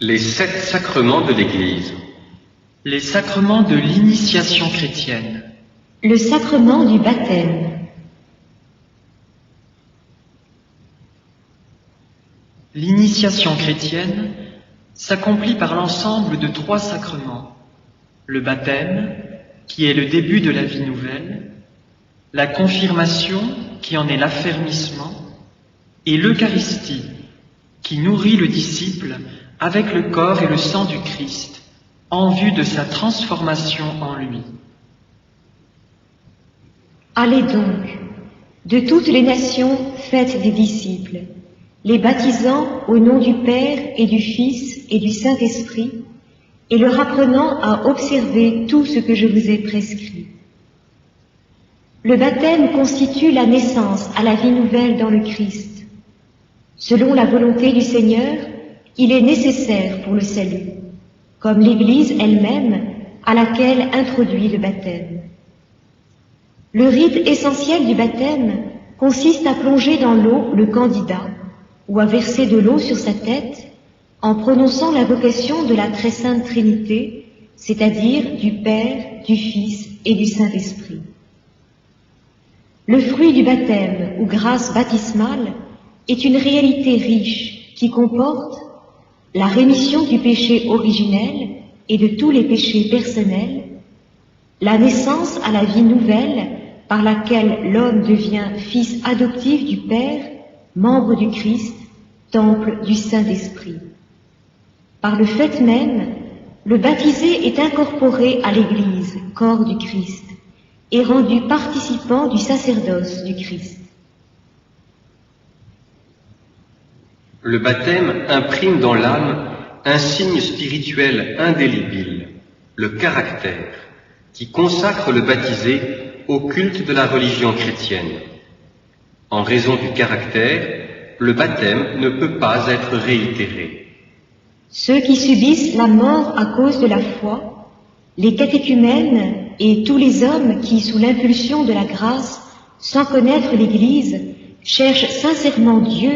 Les 7 sacrements de l'Église. Les sacrements de l'initiation chrétienne. Le sacrement du baptême. L'initiation chrétienne s'accomplit par l'ensemble de 3 sacrements. Le baptême, qui est le début de la vie nouvelle, la confirmation, qui en est l'affermissement, et l'Eucharistie, qui nourrit le disciple avec le corps et le sang du Christ, en vue de sa transformation en lui. Allez donc, de toutes les nations, faites des disciples, les baptisant au nom du Père et du Fils et du Saint-Esprit, et leur apprenant à observer tout ce que je vous ai prescrit. Le baptême constitue la naissance à la vie nouvelle dans le Christ. Selon la volonté du Seigneur, il est nécessaire pour le salut, comme l'Église elle-même à laquelle introduit le baptême. Le rite essentiel du baptême consiste à plonger dans l'eau le candidat ou à verser de l'eau sur sa tête en prononçant l'invocation de la très sainte Trinité, c'est-à-dire du Père, du Fils et du Saint-Esprit. Le fruit du baptême ou grâce baptismale est une réalité riche qui comporte la rémission du péché originel et de tous les péchés personnels, la naissance à la vie nouvelle par laquelle l'homme devient fils adoptif du Père, membre du Christ, temple du Saint-Esprit. Par le fait même, le baptisé est incorporé à l'Église, corps du Christ, et rendu participant du sacerdoce du Christ. Le baptême imprime dans l'âme un signe spirituel indélébile, le caractère, qui consacre le baptisé au culte de la religion chrétienne. En raison du caractère, le baptême ne peut pas être réitéré. Ceux qui subissent la mort à cause de la foi, les catéchumènes et tous les hommes qui, sous l'impulsion de la grâce, sans connaître l'Église, cherchent sincèrement Dieu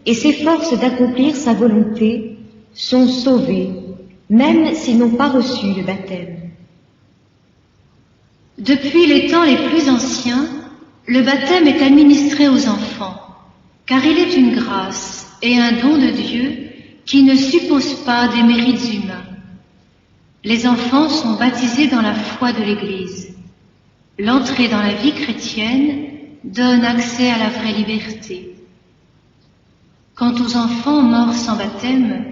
et s'efforcent d'accomplir sa volonté, sont sauvés, même s'ils n'ont pas reçu le baptême. Depuis les temps les plus anciens, le baptême est administré aux enfants, car il est une grâce et un don de Dieu qui ne suppose pas des mérites humains. Les enfants sont baptisés dans la foi de l'Église. L'entrée dans la vie chrétienne donne accès à la vraie liberté. Quant aux enfants morts sans baptême,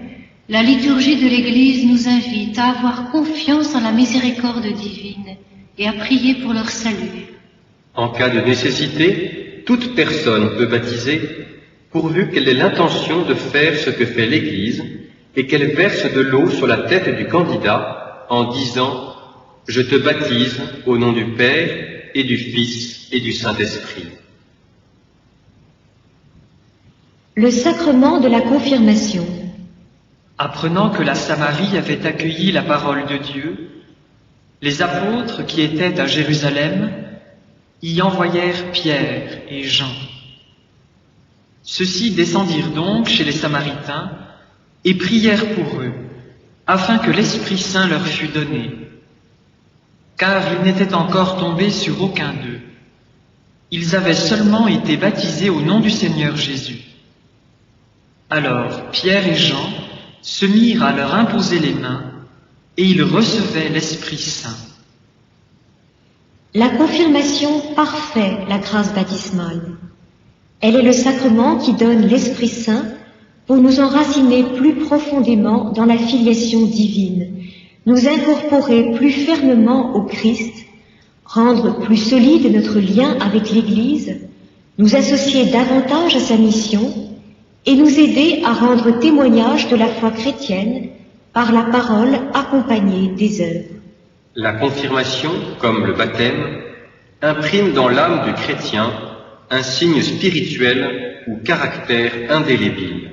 la liturgie de l'Église nous invite à avoir confiance en la miséricorde divine et à prier pour leur salut. En cas de nécessité, toute personne peut baptiser, pourvu qu'elle ait l'intention de faire ce que fait l'Église et qu'elle verse de l'eau sur la tête du candidat en disant « Je te baptise au nom du Père et du Fils et du Saint-Esprit ». Le sacrement de la confirmation. Apprenant que la Samarie avait accueilli la parole de Dieu, les apôtres qui étaient à Jérusalem y envoyèrent Pierre et Jean. Ceux-ci descendirent donc chez les Samaritains et prièrent pour eux, afin que l'Esprit Saint leur fût donné, car ils n'étaient encore tombés sur aucun d'eux. Ils avaient seulement été baptisés au nom du Seigneur Jésus. Alors Pierre et Jean se mirent à leur imposer les mains, et ils recevaient l'Esprit Saint. La confirmation parfait la grâce baptismale. Elle est le sacrement qui donne l'Esprit Saint pour nous enraciner plus profondément dans la filiation divine, nous incorporer plus fermement au Christ, rendre plus solide notre lien avec l'Église, nous associer davantage à sa mission et nous aider à rendre témoignage de la foi chrétienne par la parole accompagnée des œuvres. La confirmation, comme le baptême, imprime dans l'âme du chrétien un signe spirituel ou caractère indélébile.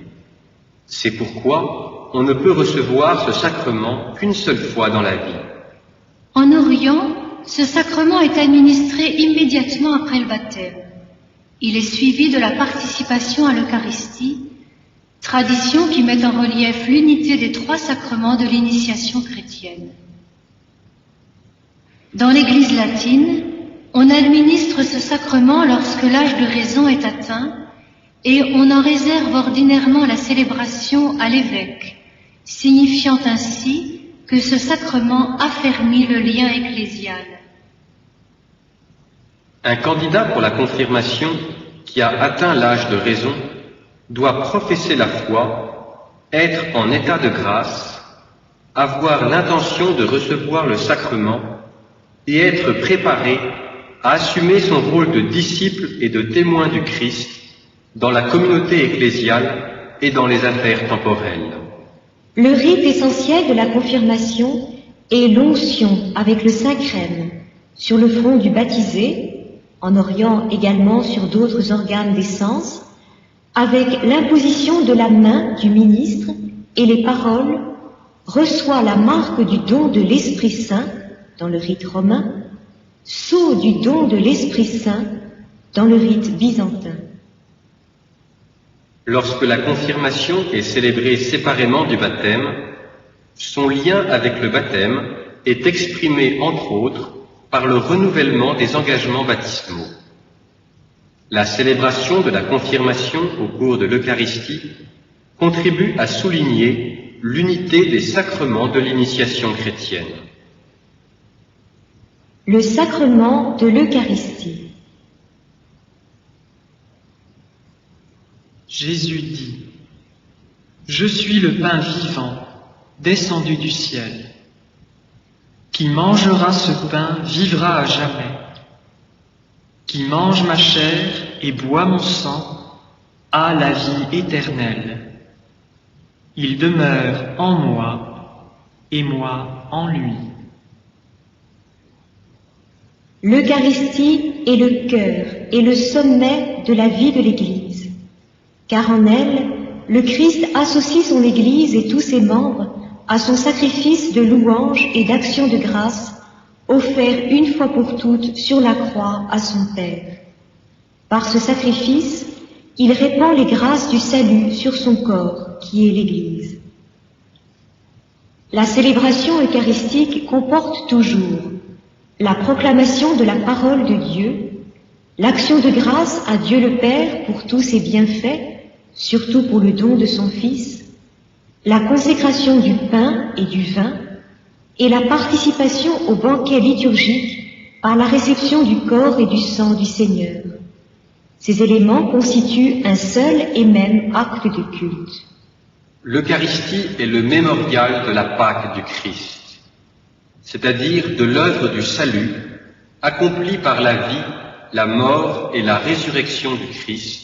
C'est pourquoi on ne peut recevoir ce sacrement qu'une seule fois dans la vie. En Orient, ce sacrement est administré immédiatement après le baptême. Il est suivi de la participation à l'Eucharistie, tradition qui met en relief l'unité des 3 sacrements de l'initiation chrétienne. Dans l'Église latine, on administre ce sacrement lorsque l'âge de raison est atteint et on en réserve ordinairement la célébration à l'évêque, signifiant ainsi que ce sacrement affermit le lien ecclésial. Un candidat pour la confirmation qui a atteint l'âge de raison doit professer la foi, être en état de grâce, avoir l'intention de recevoir le sacrement et être préparé à assumer son rôle de disciple et de témoin du Christ dans la communauté ecclésiale et dans les affaires temporelles. Le rite essentiel de la confirmation est l'onction avec le Saint-Crème sur le front du baptisé, en oriant également sur d'autres organes des sens, avec l'imposition de la main du ministre et les paroles « reçoit la marque du don de l'Esprit Saint » dans le rite romain, « sceau du don de l'Esprit Saint » dans le rite byzantin. Lorsque la confirmation est célébrée séparément du baptême, son lien avec le baptême est exprimé entre autres par le renouvellement des engagements baptismaux. La célébration de la confirmation au cours de l'Eucharistie contribue à souligner l'unité des sacrements de l'initiation chrétienne. Le sacrement de l'Eucharistie. Jésus dit : « Je suis le pain vivant, descendu du ciel. Qui mangera ce pain vivra à jamais. Qui mange ma chair et boit mon sang a la vie éternelle. Il demeure en moi et moi en lui. » L'Eucharistie est le cœur et le sommet de la vie de l'Église, car en elle, le Christ associe son Église et tous ses membres à son sacrifice de louange et d'action de grâce, offert une fois pour toutes sur la croix à son Père. Par ce sacrifice, il répand les grâces du salut sur son corps, qui est l'Église. La célébration eucharistique comporte toujours la proclamation de la parole de Dieu, l'action de grâce à Dieu le Père pour tous ses bienfaits, surtout pour le don de son Fils, la consécration du pain et du vin, et la participation au banquet liturgique par la réception du corps et du sang du Seigneur. Ces éléments constituent un seul et même acte de culte. L'Eucharistie est le mémorial de la Pâque du Christ, c'est-à-dire de l'œuvre du salut accomplie par la vie, la mort et la résurrection du Christ,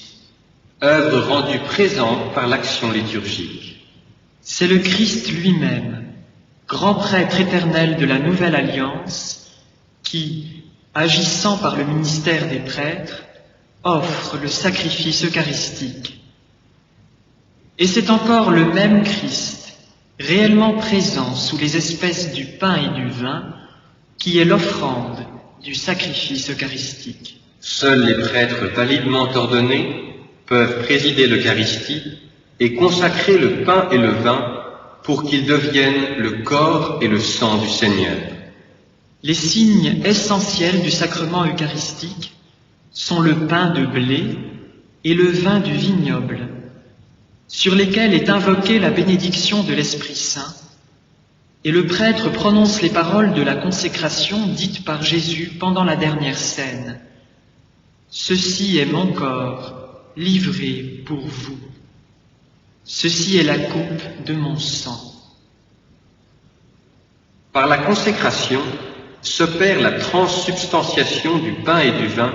œuvre rendue présente par l'action liturgique. C'est le Christ lui-même, grand prêtre éternel de la nouvelle alliance, qui, agissant par le ministère des prêtres, offre le sacrifice eucharistique. Et c'est encore le même Christ, réellement présent sous les espèces du pain et du vin, qui est l'offrande du sacrifice eucharistique. Seuls les prêtres validement ordonnés peuvent présider l'Eucharistie et consacrer le pain et le vin pour qu'ils deviennent le corps et le sang du Seigneur. Les signes essentiels du sacrement eucharistique sont le pain de blé et le vin du vignoble, sur lesquels est invoquée la bénédiction de l'Esprit Saint, et le prêtre prononce les paroles de la consécration dites par Jésus pendant la dernière scène. « Ceci est mon corps, livré pour vous. Ceci est la coupe de mon sang. » Par la consécration s'opère la transsubstantiation du pain et du vin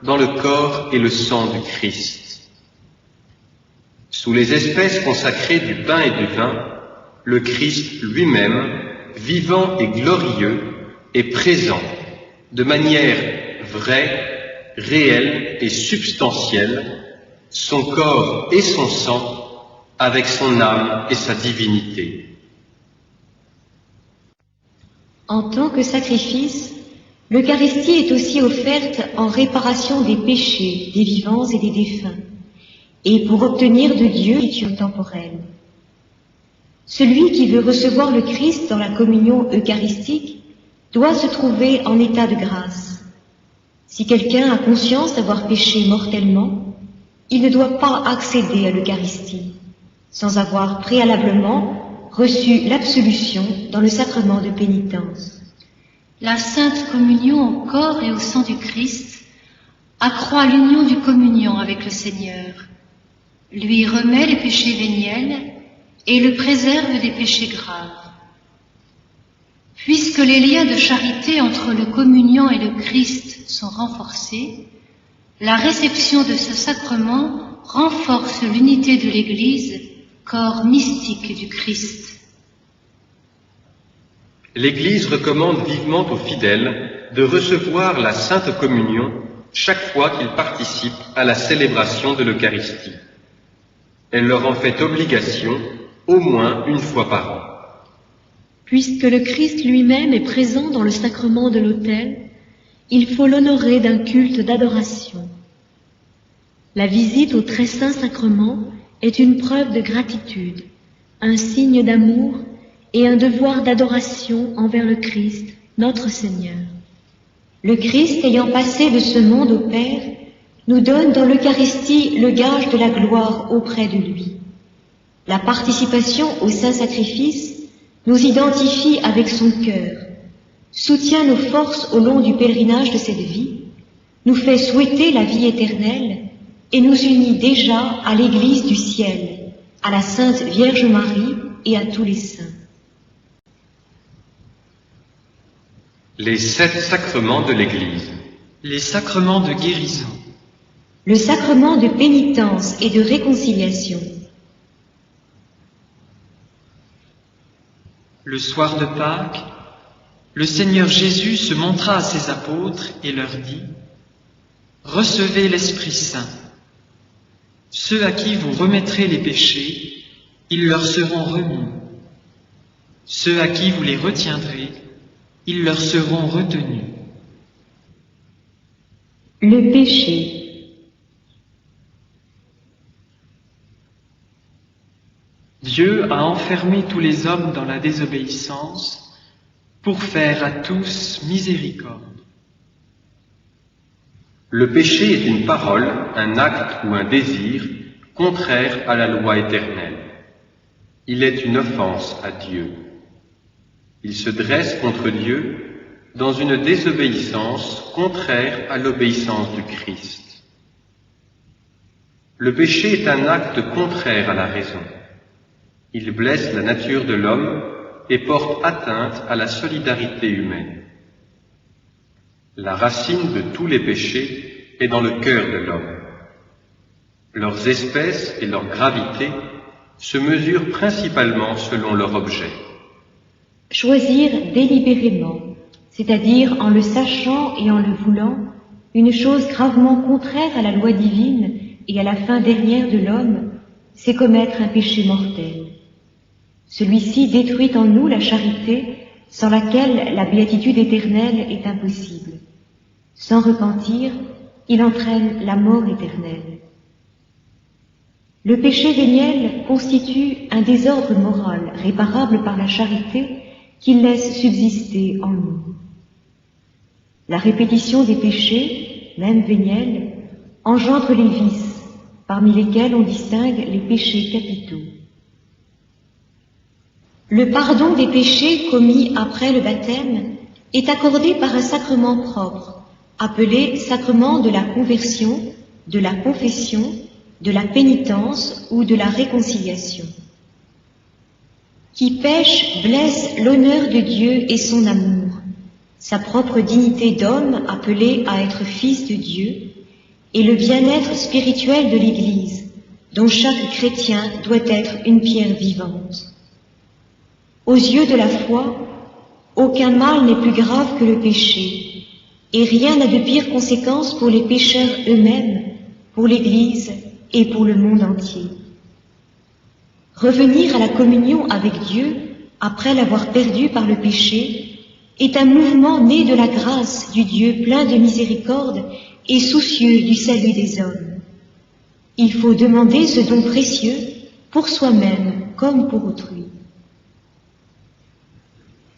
dans le corps et le sang du Christ. Sous les espèces consacrées du pain et du vin, le Christ lui-même, vivant et glorieux, est présent de manière vraie, réelle et substantielle, son corps et son sang, avec son âme et sa divinité. En tant que sacrifice, l'Eucharistie est aussi offerte en réparation des péchés des vivants et des défunts, et pour obtenir de Dieu une temporelle. Celui qui veut recevoir le Christ dans la communion eucharistique doit se trouver en état de grâce. Si quelqu'un a conscience d'avoir péché mortellement, il ne doit pas accéder à l'Eucharistie sans avoir préalablement reçu l'absolution dans le sacrement de pénitence. La sainte communion au corps et au sang du Christ accroît l'union du communion avec le Seigneur, lui remet les péchés véniels et le préserve des péchés graves. Puisque les liens de charité entre le communion et le Christ sont renforcés, la réception de ce sacrement renforce l'unité de l'Église, corps mystique du Christ. L'Église recommande vivement aux fidèles de recevoir la Sainte Communion chaque fois qu'ils participent à la célébration de l'Eucharistie. Elle leur en fait obligation au moins une fois par an. Puisque le Christ lui-même est présent dans le sacrement de l'autel, il faut l'honorer d'un culte d'adoration. La visite au très saint sacrement est une preuve de gratitude, un signe d'amour et un devoir d'adoration envers le Christ, notre Seigneur. Le Christ, ayant passé de ce monde au Père, nous donne dans l'Eucharistie le gage de la gloire auprès de lui. La participation au saint sacrifice nous identifie avec son cœur, soutient nos forces au long du pèlerinage de cette vie, nous fait souhaiter la vie éternelle et nous unit déjà à l'Église du ciel, à la Sainte Vierge Marie et à tous les saints. Les 7 sacrements de l'Église. Les sacrements de guérison. Le sacrement de pénitence et de réconciliation. Le soir de Pâques, le Seigneur Jésus se montra à ses apôtres et leur dit : « Recevez l'Esprit Saint. Ceux à qui vous remettrez les péchés, ils leur seront remis. Ceux à qui vous les retiendrez, ils leur seront retenus. » Le péché. Dieu a enfermé tous les hommes dans la désobéissance pour faire à tous miséricorde. Le péché est une parole, un acte ou un désir contraire à la loi éternelle. Il est une offense à Dieu. Il se dresse contre Dieu dans une désobéissance contraire à l'obéissance du Christ. Le péché est un acte contraire à la raison. Il blesse la nature de l'homme et porte atteinte à la solidarité humaine. La racine de tous les péchés est dans le cœur de l'homme. Leurs espèces et leur gravité se mesurent principalement selon leur objet. Choisir délibérément, c'est-à-dire en le sachant et en le voulant, une chose gravement contraire à la loi divine et à la fin dernière de l'homme, c'est commettre un péché mortel. Celui-ci détruit en nous la charité, sans laquelle la béatitude éternelle est impossible. Sans repentir, il entraîne la mort éternelle. Le péché véniel constitue un désordre moral réparable par la charité qu'il laisse subsister en nous. La répétition des péchés, même véniels, engendre les vices, parmi lesquels on distingue les péchés capitaux. Le pardon des péchés commis après le baptême est accordé par un sacrement propre, appelé sacrement de la conversion, de la confession, de la pénitence ou de la réconciliation. Qui pêche blesse l'honneur de Dieu et son amour, sa propre dignité d'homme appelé à être fils de Dieu, et le bien-être spirituel de l'Église, dont chaque chrétien doit être une pierre vivante. Aux yeux de la foi, aucun mal n'est plus grave que le péché, et rien n'a de pire conséquence pour les pécheurs eux-mêmes, pour l'Église et pour le monde entier. Revenir à la communion avec Dieu, après l'avoir perdu par le péché, est un mouvement né de la grâce du Dieu plein de miséricorde et soucieux du salut des hommes. Il faut demander ce don précieux pour soi-même comme pour autrui.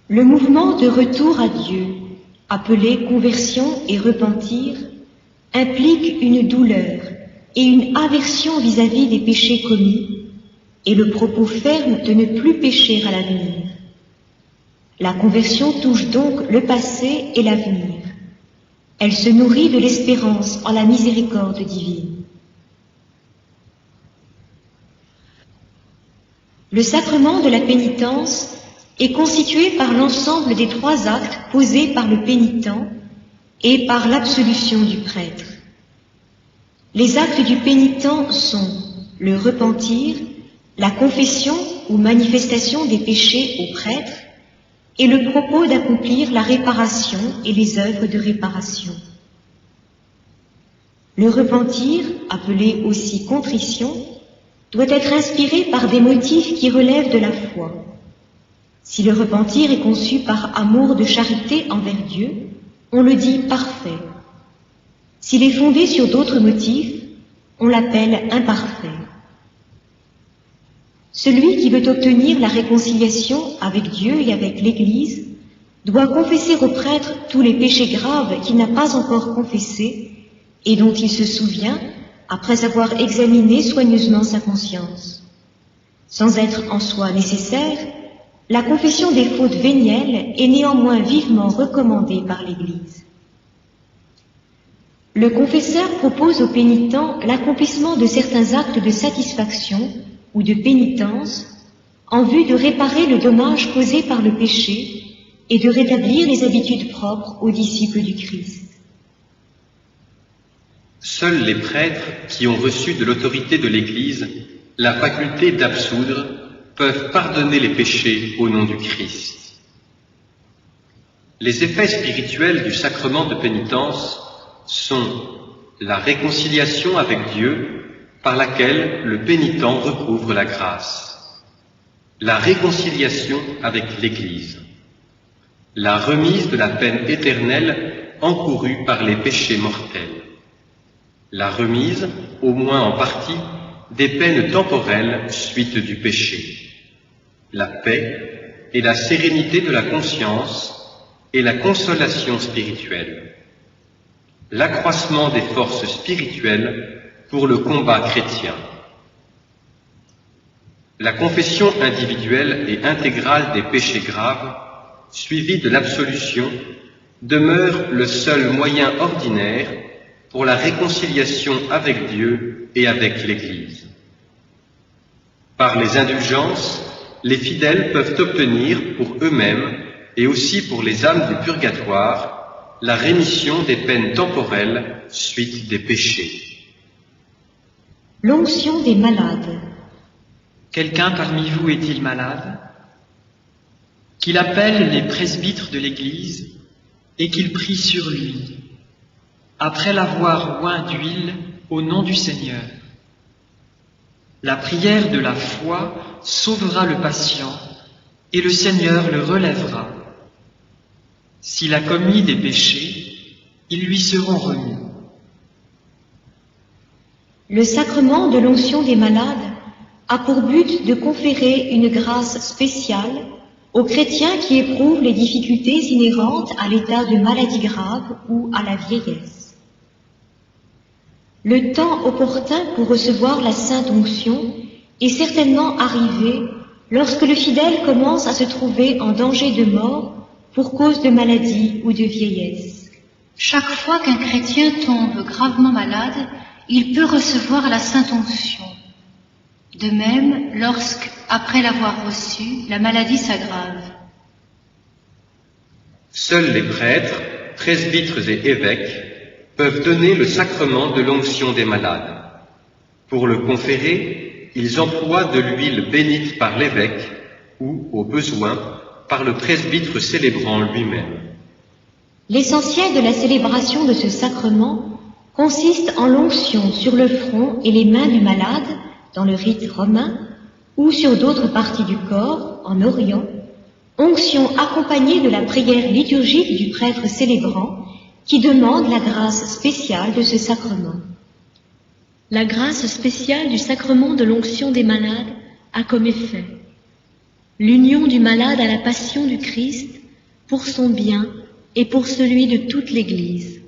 Le mouvement de retour à Dieu, appelé conversion et repentir, implique une douleur et une aversion vis-à-vis des péchés commis, et le propos ferme de ne plus pécher à l'avenir. La conversion touche donc le passé et l'avenir. Elle se nourrit de l'espérance en la miséricorde divine. Le sacrement de la pénitence est constitué par l'ensemble des 3 actes posés par le pénitent et par l'absolution du prêtre. Les actes du pénitent sont le repentir, la confession ou manifestation des péchés au prêtre et le propos d'accomplir la réparation et les œuvres de réparation. Le repentir, appelé aussi contrition, doit être inspiré par des motifs qui relèvent de la foi. Si le repentir est conçu par amour de charité envers Dieu, on le dit parfait. S'il est fondé sur d'autres motifs, on l'appelle imparfait. Celui qui veut obtenir la réconciliation avec Dieu et avec l'Église doit confesser au prêtre tous les péchés graves qu'il n'a pas encore confessés et dont il se souvient après avoir examiné soigneusement sa conscience. Sans être en soi nécessaire, la confession des fautes vénielles est néanmoins vivement recommandée par l'Église. Le confesseur propose au pénitent l'accomplissement de certains actes de satisfaction ou de pénitence en vue de réparer le dommage causé par le péché et de rétablir les habitudes propres aux disciples du Christ. Seuls les prêtres qui ont reçu de l'autorité de l'Église la faculté d'absoudre peuvent pardonner les péchés au nom du Christ. Les effets spirituels du sacrement de pénitence sont la réconciliation avec Dieu par laquelle le pénitent recouvre la grâce, la réconciliation avec l'Église, la remise de la peine éternelle encourue par les péchés mortels, la remise, au moins en partie, des peines temporelles suite du péché, la paix et la sérénité de la conscience et la consolation spirituelle, l'accroissement des forces spirituelles pour le combat chrétien. La confession individuelle et intégrale des péchés graves, suivie de l'absolution, demeure le seul moyen ordinaire pour la réconciliation avec Dieu et avec l'Église. Par les indulgences, les fidèles peuvent obtenir pour eux-mêmes et aussi pour les âmes du purgatoire la rémission des peines temporelles suite des péchés. L'onction des malades. Quelqu'un parmi vous est-il malade? Qu'il appelle les presbytres de l'Église et qu'il prie sur lui, après l'avoir oint d'huile au nom du Seigneur. La prière de la foi sauvera le patient et le Seigneur le relèvera. S'il a commis des péchés, ils lui seront remis. Le sacrement de l'onction des malades a pour but de conférer une grâce spéciale aux chrétiens qui éprouvent les difficultés inhérentes à l'état de maladie grave ou à la vieillesse. Le temps opportun pour recevoir la sainte onction est certainement arrivé lorsque le fidèle commence à se trouver en danger de mort pour cause de maladie ou de vieillesse. Chaque fois qu'un chrétien tombe gravement malade, il peut recevoir la sainte onction. De même, lorsque, après l'avoir reçue, la maladie s'aggrave. Seuls les prêtres, presbytres et évêques peuvent donner le sacrement de l'onction des malades. Pour le conférer, ils emploient de l'huile bénite par l'évêque ou, au besoin, par le presbytre célébrant lui-même. L'essentiel de la célébration de ce sacrement consiste en l'onction sur le front et les mains du malade, dans le rite romain, ou sur d'autres parties du corps, en Orient, onction accompagnée de la prière liturgique du prêtre célébrant qui demande la grâce spéciale de ce sacrement. La grâce spéciale du sacrement de l'onction des malades a comme effet l'union du malade à la passion du Christ pour son bien et pour celui de toute l'Église,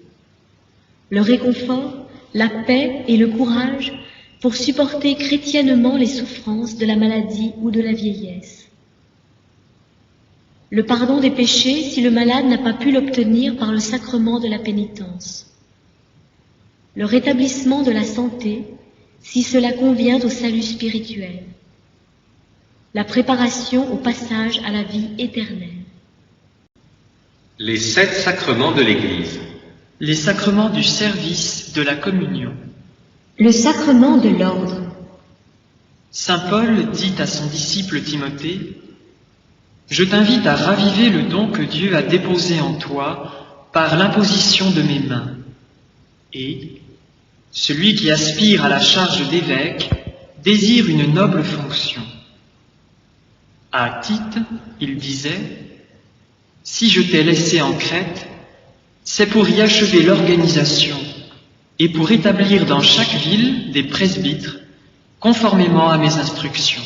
le réconfort, la paix et le courage pour supporter chrétiennement les souffrances de la maladie ou de la vieillesse, le pardon des péchés si le malade n'a pas pu l'obtenir par le sacrement de la pénitence, le rétablissement de la santé si cela convient au salut spirituel, la préparation au passage à la vie éternelle. Les 7 sacrements de l'Église. Les sacrements du service de la communion. Le sacrement de l'ordre. Saint Paul dit à son disciple Timothée, « Je t'invite à raviver le don que Dieu a déposé en toi par l'imposition de mes mains. Et celui qui aspire à la charge d'évêque désire une noble fonction. » À Tite, il disait, « Si je t'ai laissé en Crète, c'est pour y achever l'organisation et pour établir dans chaque ville des presbytres, conformément à mes instructions.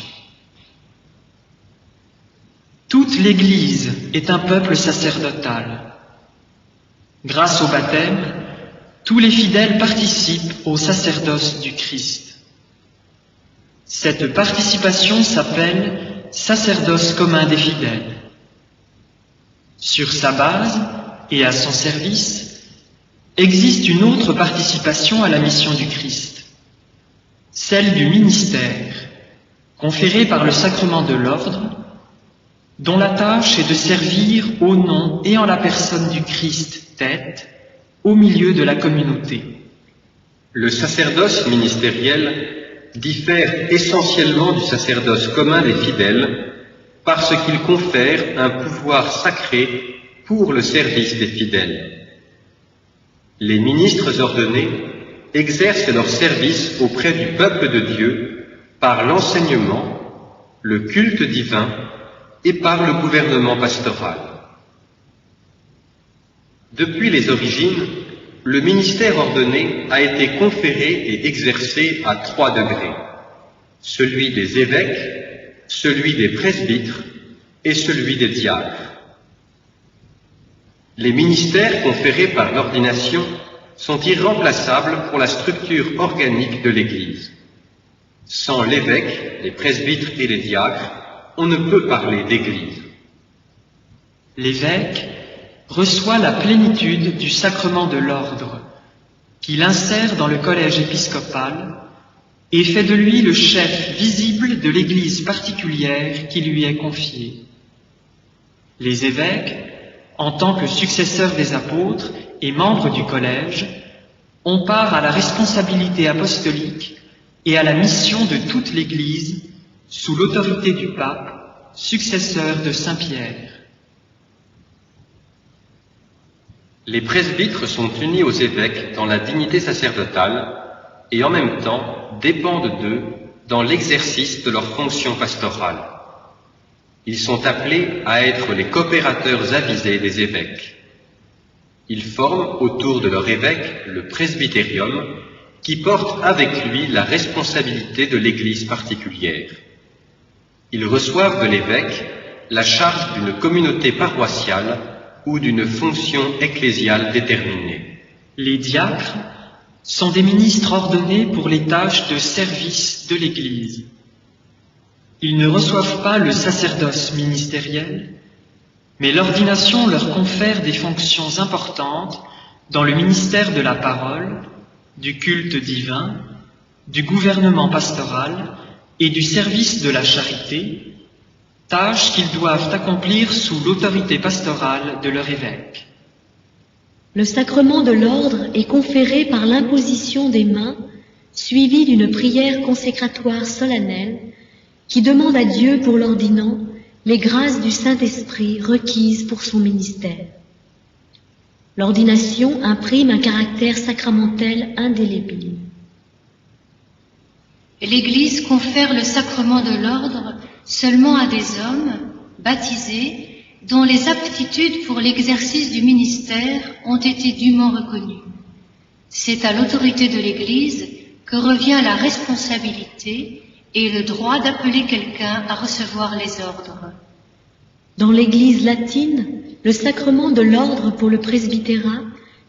Toute l'Église est un peuple sacerdotal. Grâce au baptême, tous les fidèles participent au sacerdoce du Christ. Cette participation s'appelle sacerdoce commun des fidèles. Sur sa base et à son service, existe une autre participation à la mission du Christ, celle du ministère, conférée par le sacrement de l'ordre, dont la tâche est de servir au nom et en la personne du Christ tête, au milieu de la communauté. Le sacerdoce ministériel diffère essentiellement du sacerdoce commun des fidèles parce qu'il confère un pouvoir sacré pour le service des fidèles. Les ministres ordonnés exercent leur service auprès du peuple de Dieu par l'enseignement, le culte divin et par le gouvernement pastoral. Depuis les origines, le ministère ordonné a été conféré et exercé à 3 degrés, celui des évêques, celui des presbytres et celui des diacres. Les ministères conférés par l'ordination sont irremplaçables pour la structure organique de l'Église. Sans l'évêque, les presbytres et les diacres, on ne peut parler d'Église. L'évêque reçoit la plénitude du sacrement de l'ordre, qu'il insère dans le collège épiscopal et fait de lui le chef visible de l'Église particulière qui lui est confiée. Les évêques, en tant que successeurs des apôtres et membres du collège, ont part à la responsabilité apostolique et à la mission de toute l'Église sous l'autorité du pape, successeur de Saint Pierre. Les presbytres sont unis aux évêques dans la dignité sacerdotale et en même temps dépendent d'eux dans l'exercice de leur fonction pastorale. Ils sont appelés à être les coopérateurs avisés des évêques. Ils forment autour de leur évêque le presbytérium qui porte avec lui la responsabilité de l'Église particulière. Ils reçoivent de l'évêque la charge d'une communauté paroissiale ou d'une fonction ecclésiale déterminée. Les diacres sont des ministres ordonnés pour les tâches de service de l'Église. Ils ne reçoivent pas le sacerdoce ministériel, mais l'ordination leur confère des fonctions importantes dans le ministère de la parole, du culte divin, du gouvernement pastoral et du service de la charité, tâches qu'ils doivent accomplir sous l'autorité pastorale de leur évêque. Le sacrement de l'ordre est conféré par l'imposition des mains, suivie d'une prière consécratoire solennelle, qui demande à Dieu pour l'ordinant les grâces du Saint-Esprit requises pour son ministère. L'ordination imprime un caractère sacramentel indélébile. L'Église confère le sacrement de l'ordre seulement à des hommes baptisés dont les aptitudes pour l'exercice du ministère ont été dûment reconnues. C'est à l'autorité de l'Église que revient la responsabilité et le droit d'appeler quelqu'un à recevoir les ordres. Dans l'Église latine, le sacrement de l'ordre pour le presbytérat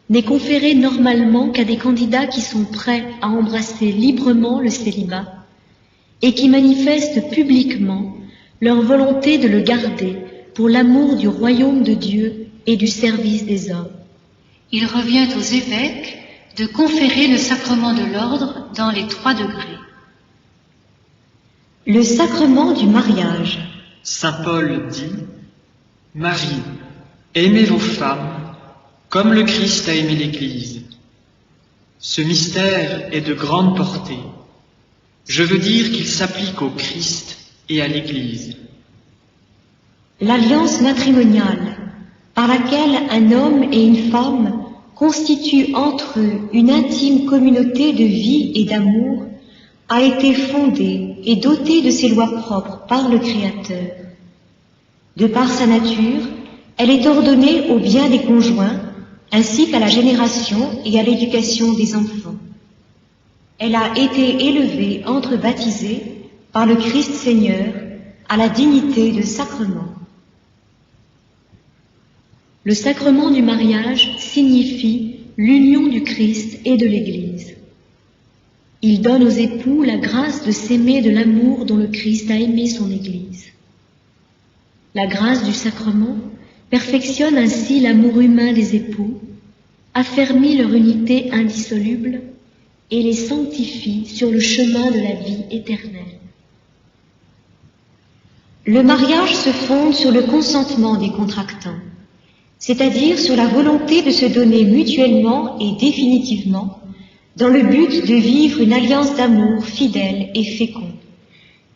n'est conféré normalement qu'à des candidats qui sont prêts à embrasser librement le célibat et qui manifestent publiquement leur volonté de le garder pour l'amour du royaume de Dieu et du service des hommes. Il revient aux évêques de conférer le sacrement de l'ordre dans les 3 degrés. Le sacrement du mariage. Saint Paul dit « Marie, aimez vos femmes comme le Christ a aimé l'Église. Ce mystère est de grande portée. Je veux dire qu'il s'applique au Christ et à l'Église. » L'alliance matrimoniale, par laquelle un homme et une femme constituent entre eux une intime communauté de vie et d'amour, a été fondée et dotée de ses lois propres par le Créateur. De par sa nature, elle est ordonnée au bien des conjoints, ainsi qu'à la génération et à l'éducation des enfants. Elle a été élevée entre baptisés par le Christ Seigneur à la dignité de sacrement. Le sacrement du mariage signifie l'union du Christ et de l'Église. Il donne aux époux la grâce de s'aimer de l'amour dont le Christ a aimé son Église. La grâce du sacrement perfectionne ainsi l'amour humain des époux, affermit leur unité indissoluble et les sanctifie sur le chemin de la vie éternelle. Le mariage se fonde sur le consentement des contractants, c'est-à-dire sur la volonté de se donner mutuellement et définitivement dans le but de vivre une alliance d'amour fidèle et féconde.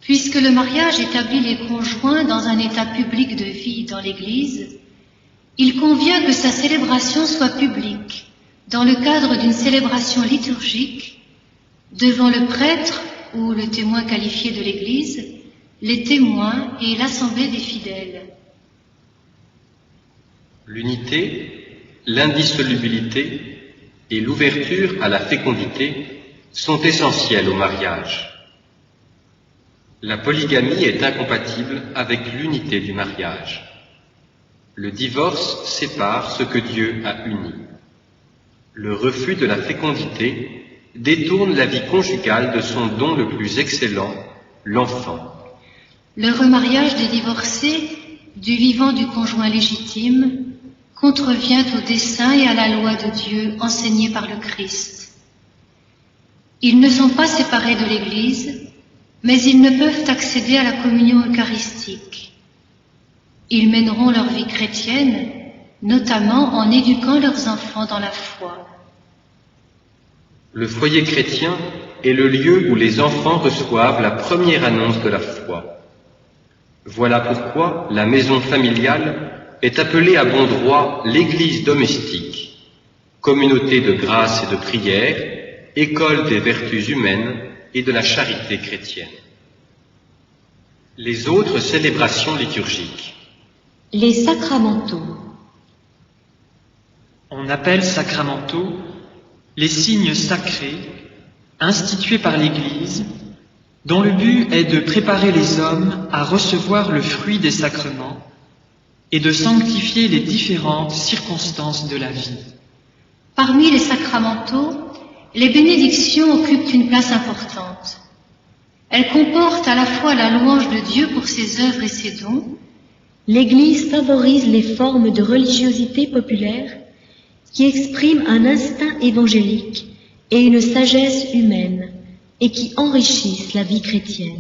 Puisque le mariage établit les conjoints dans un état public de vie dans l'Église, il convient que sa célébration soit publique, dans le cadre d'une célébration liturgique, devant le prêtre ou le témoin qualifié de l'Église, les témoins et l'assemblée des fidèles. L'unité, l'indissolubilité et l'ouverture à la fécondité sont essentiels au mariage. La polygamie est incompatible avec l'unité du mariage. Le divorce sépare ce que Dieu a uni. Le refus de la fécondité détourne la vie conjugale de son don le plus excellent, l'enfant. Le remariage des divorcés, du vivant du conjoint légitime, contrevient au dessein et à la loi de Dieu enseignée par le Christ. Ils ne sont pas séparés de l'Église, mais ils ne peuvent accéder à la communion eucharistique. Ils mèneront leur vie chrétienne, notamment en éduquant leurs enfants dans la foi. Le foyer chrétien est le lieu où les enfants reçoivent la première annonce de la foi. Voilà pourquoi la maison familiale est appelée à bon droit l'Église domestique, communauté de grâce et de prière, école des vertus humaines et de la charité chrétienne. Les autres célébrations liturgiques. Les sacramentaux. On appelle sacramentaux les signes sacrés institués par l'Église, dont le but est de préparer les hommes à recevoir le fruit des sacrements et de sanctifier les différentes circonstances de la vie. Parmi les sacramentaux, les bénédictions occupent une place importante. Elles comportent à la fois la louange de Dieu pour ses œuvres et ses dons. L'Église favorise les formes de religiosité populaire qui expriment un instinct évangélique et une sagesse humaine et qui enrichissent la vie chrétienne.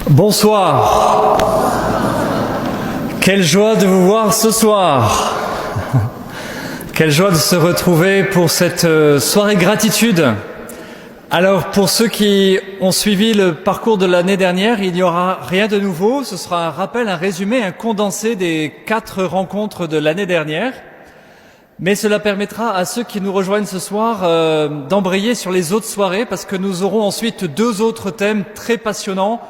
Bonsoir. Quelle joie de vous voir ce soir. Quelle joie de se retrouver pour cette soirée gratitude. Alors pour ceux qui ont suivi le parcours de l'année dernière, il n'y aura rien de nouveau. Ce sera un rappel, un résumé, un condensé des 4 rencontres de l'année dernière. Mais cela permettra à ceux qui nous rejoignent ce soir d'embrayer sur les autres soirées, parce que nous aurons ensuite 2 autres thèmes très passionnants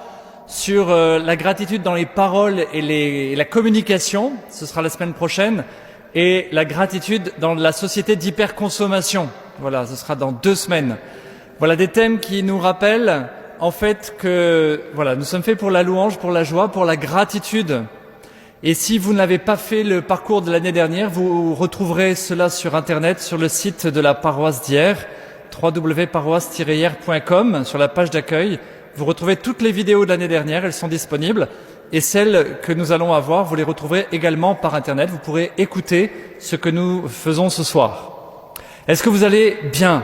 sur la gratitude dans les paroles et la communication. Ce sera la semaine prochaine. Et la gratitude dans la société d'hyperconsommation. Voilà, ce sera dans 2 semaines. Voilà des thèmes qui nous rappellent en fait que voilà, nous sommes faits pour la louange, pour la joie, pour la gratitude. Et si vous n'avez pas fait le parcours de l'année dernière, vous retrouverez cela sur Internet, sur le site de la paroisse d'hier, www.paroisse-hier.com, sur la page d'accueil. Vous retrouvez toutes les vidéos de l'année dernière, elles sont disponibles. Et celles que nous allons avoir, vous les retrouverez également par Internet. Vous pourrez écouter ce que nous faisons ce soir. Est-ce que vous allez bien?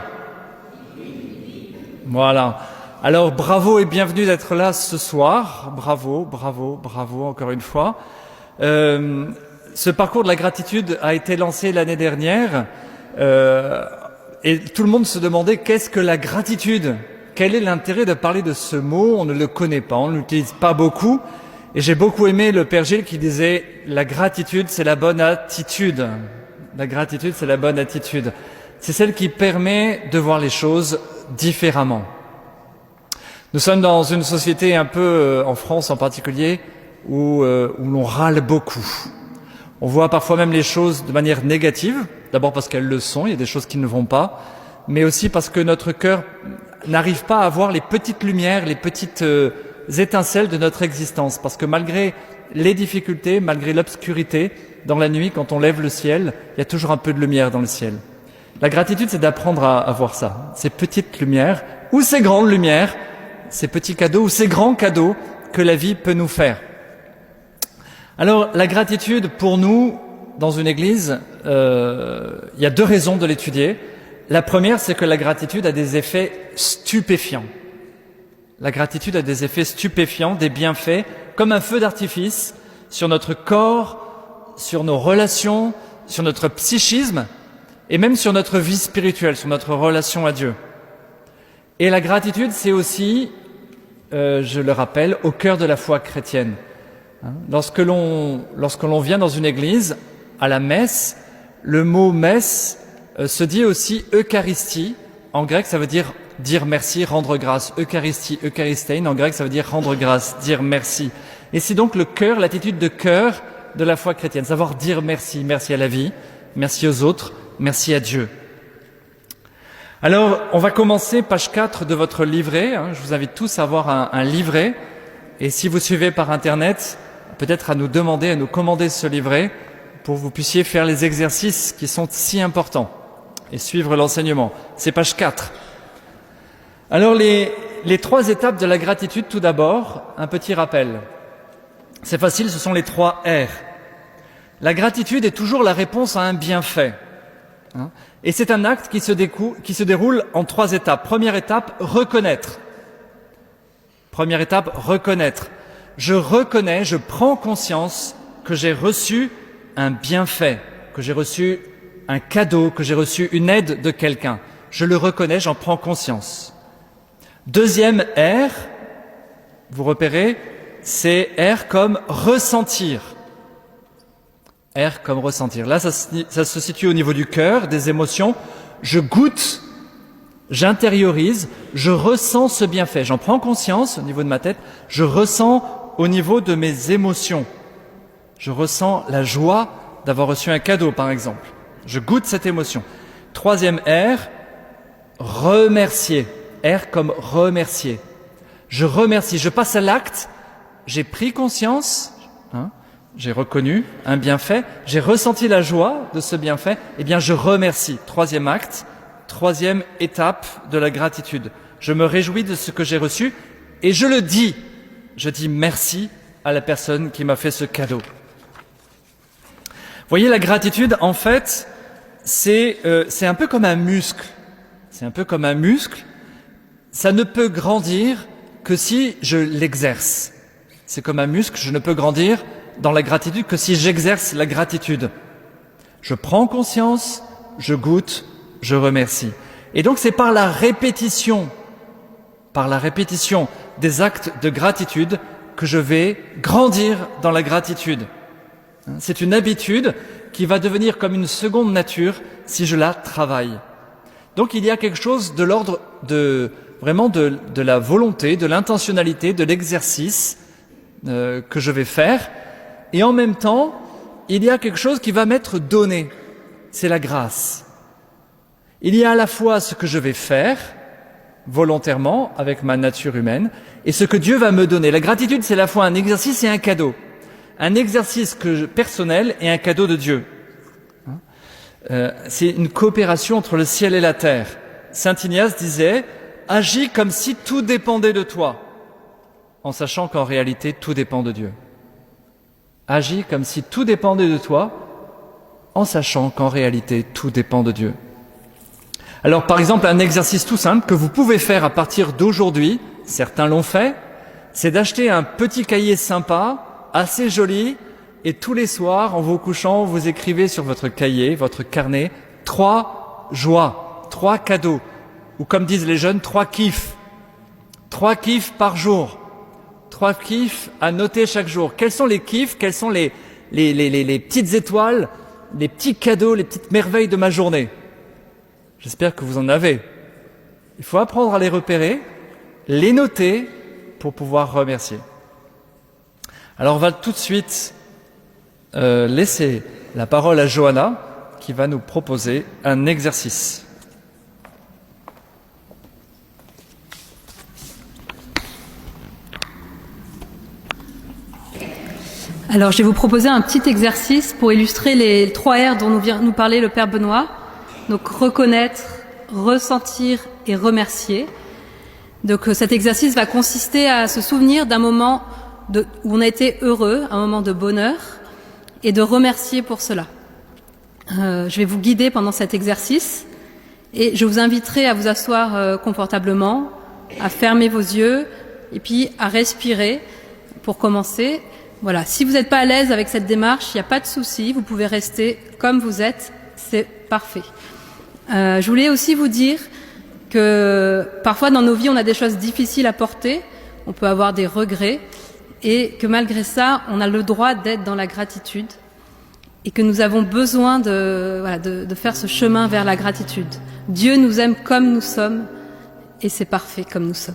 Voilà. Alors, bravo et bienvenue d'être là ce soir. Bravo, bravo, bravo encore une fois. Ce parcours de la gratitude a été lancé l'année dernière et tout le monde se demandait qu'est-ce que la gratitude? Quel est l'intérêt de parler de ce mot? On ne le connaît pas, on ne l'utilise pas beaucoup. Et j'ai beaucoup aimé le Père Gilles qui disait « La gratitude, c'est la bonne attitude. La gratitude, c'est la bonne attitude. C'est celle qui permet de voir les choses différemment. » Nous sommes dans une société un peu, en France en particulier, où l'on râle beaucoup. On voit parfois même les choses de manière négative, d'abord parce qu'elles le sont, il y a des choses qui ne vont pas, mais aussi parce que notre cœur n'arrive pas à voir les petites lumières, les petites étincelles de notre existence, parce que malgré les difficultés, malgré l'obscurité, dans la nuit, quand on lève le ciel, il y a toujours un peu de lumière dans le ciel. La gratitude, c'est d'apprendre à voir ça, ces petites lumières, ou ces grandes lumières, ces petits cadeaux, ou ces grands cadeaux que la vie peut nous faire. Alors, la gratitude, pour nous, dans une église, il y a 2 raisons de l'étudier. La première, c'est que la gratitude a des effets stupéfiants. La gratitude a des effets stupéfiants, des bienfaits, comme un feu d'artifice sur notre corps, sur nos relations, sur notre psychisme et même sur notre vie spirituelle, sur notre relation à Dieu. Et la gratitude, c'est aussi, je le rappelle, au cœur de la foi chrétienne. Lorsque l'on vient dans une église, à la messe, le mot messe se dit aussi Eucharistie. En grec, ça veut dire merci, rendre grâce. Eucharistie, Eucharistein, en grec, ça veut dire rendre grâce, dire merci. Et c'est donc le cœur, l'attitude de cœur de la foi chrétienne. Savoir dire merci. Merci à la vie, merci aux autres, merci à Dieu. Alors, on va commencer page 4 de votre livret. Je vous invite tous à avoir un livret. Et si vous suivez par Internet, peut-être à nous commander ce livret pour que vous puissiez faire les exercices qui sont si importants et suivre l'enseignement. C'est page 4. Alors, les 3 étapes de la gratitude, tout d'abord, un petit rappel. C'est facile, ce sont les 3 R. La gratitude est toujours la réponse à un bienfait. Et c'est un acte qui se déroule en 3 étapes. Première étape, reconnaître. Première étape, reconnaître. Je reconnais, je prends conscience que j'ai reçu un bienfait, que j'ai reçu un cadeau, que j'ai reçu une aide de quelqu'un. Je le reconnais, j'en prends conscience. Deuxième R, vous repérez, c'est R comme ressentir. R comme ressentir. Là, ça se situe au niveau du cœur, des émotions. Je goûte, j'intériorise, je ressens ce bienfait. J'en prends conscience au niveau de ma tête, je ressens au niveau de mes émotions. Je ressens la joie d'avoir reçu un cadeau, par exemple. Je goûte cette émotion. Troisième R, remercier. R comme remercier. Je remercie, je passe à l'acte, j'ai pris conscience, j'ai reconnu un bienfait, j'ai ressenti la joie de ce bienfait, eh bien je remercie. Troisième acte, troisième étape de la gratitude. Je me réjouis de ce que j'ai reçu et je le dis. Je dis merci à la personne qui m'a fait ce cadeau. Vous voyez, la gratitude, en fait, c'est un peu comme un muscle. C'est un peu comme un muscle. Ça ne peut grandir que si je l'exerce. C'est comme un muscle, je ne peux grandir dans la gratitude que si j'exerce la gratitude. Je prends conscience, je goûte, je remercie. Et donc c'est par la répétition des actes de gratitude que je vais grandir dans la gratitude. C'est une habitude qui va devenir comme une seconde nature si je la travaille. Donc il y a quelque chose de l'ordre vraiment de la volonté, de l'intentionnalité, de l'exercice que je vais faire. Et en même temps, il y a quelque chose qui va m'être donné. C'est la grâce. Il y a à la fois ce que je vais faire volontairement avec ma nature humaine et ce que Dieu va me donner. La gratitude, c'est à la fois un exercice et un cadeau. Un exercice personnel et un cadeau de Dieu. C'est une coopération entre le ciel et la terre. Saint Ignace disait « Agis comme si tout dépendait de toi », en sachant qu'en réalité, tout dépend de Dieu. Agis comme si tout dépendait de toi, en sachant qu'en réalité, tout dépend de Dieu. Alors, par exemple, un exercice tout simple que vous pouvez faire à partir d'aujourd'hui, certains l'ont fait, c'est d'acheter un petit cahier sympa, assez joli, et tous les soirs, en vous couchant, vous écrivez sur votre cahier, votre carnet, 3 joies, 3 cadeaux, ou comme disent les jeunes, 3 kiffs. 3 kiffs par jour. 3 kiffs à noter chaque jour. Quels sont les kiffs? Quelles sont les petites étoiles, les petits cadeaux, les petites merveilles de ma journée? J'espère que vous en avez. Il faut apprendre à les repérer, les noter pour pouvoir remercier. Alors on va tout de suite laisser la parole à Johanna qui va nous proposer un exercice. Alors je vais vous proposer un petit exercice pour illustrer les 3 R dont nous parlait le Père Benoît. Donc reconnaître, ressentir et remercier. Donc cet exercice va consister à se souvenir d'un moment où on a été heureux, un moment de bonheur, et de remercier pour cela. Je vais vous guider pendant cet exercice et je vous inviterai à vous asseoir confortablement, à fermer vos yeux et puis à respirer pour commencer. Voilà, si vous n'êtes pas à l'aise avec cette démarche, il n'y a pas de souci, vous pouvez rester comme vous êtes, c'est parfait. Je voulais aussi vous dire que parfois dans nos vies, on a des choses difficiles à porter, on peut avoir des regrets, et que malgré ça, on a le droit d'être dans la gratitude, et que nous avons besoin de faire ce chemin vers la gratitude. Dieu nous aime comme nous sommes, et c'est parfait comme nous sommes.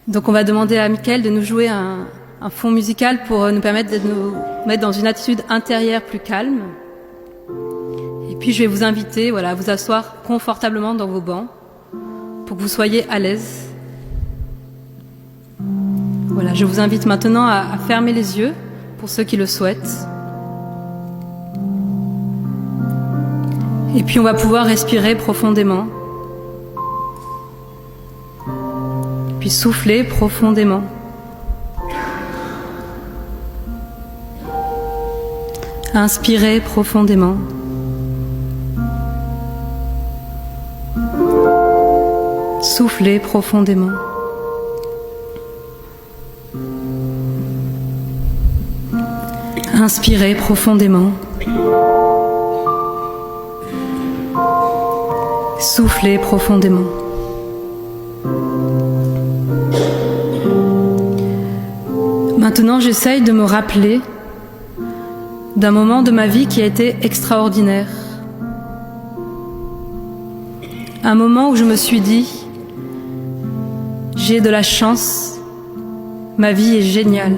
Donc on va demander à Mickaël de nous jouer un fond musical pour nous permettre de nous mettre dans une attitude intérieure plus calme. Et puis je vais vous inviter à vous asseoir confortablement dans vos bancs pour que vous soyez à l'aise. Voilà, je vous invite maintenant à fermer les yeux pour ceux qui le souhaitent. Et puis on va pouvoir respirer profondément. Puis souffler profondément. Inspirez profondément. Soufflez profondément. Inspirez profondément. Soufflez profondément. Maintenant, j'essaye de me rappeler d'un moment de ma vie qui a été extraordinaire. Un moment où je me suis dit, j'ai de la chance, ma vie est géniale.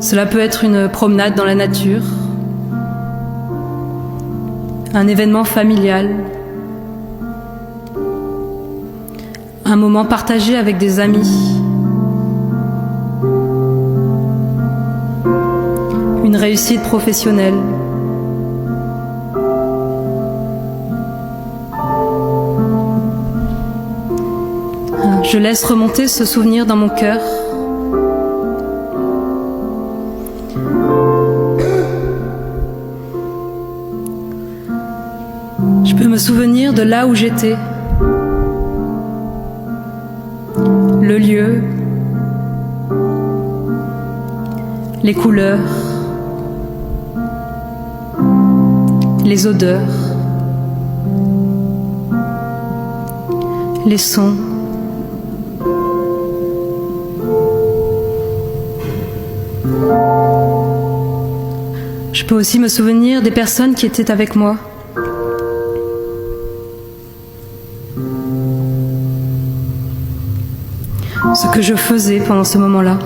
Cela peut être une promenade dans la nature, un événement familial, un moment partagé avec des amis, une réussite professionnelle. Je laisse remonter ce souvenir dans mon cœur. Je peux me souvenir de là où j'étais, le lieu, les couleurs, les odeurs, les sons. Je peux aussi me souvenir des personnes qui étaient avec moi. Ce que je faisais pendant ce moment-là.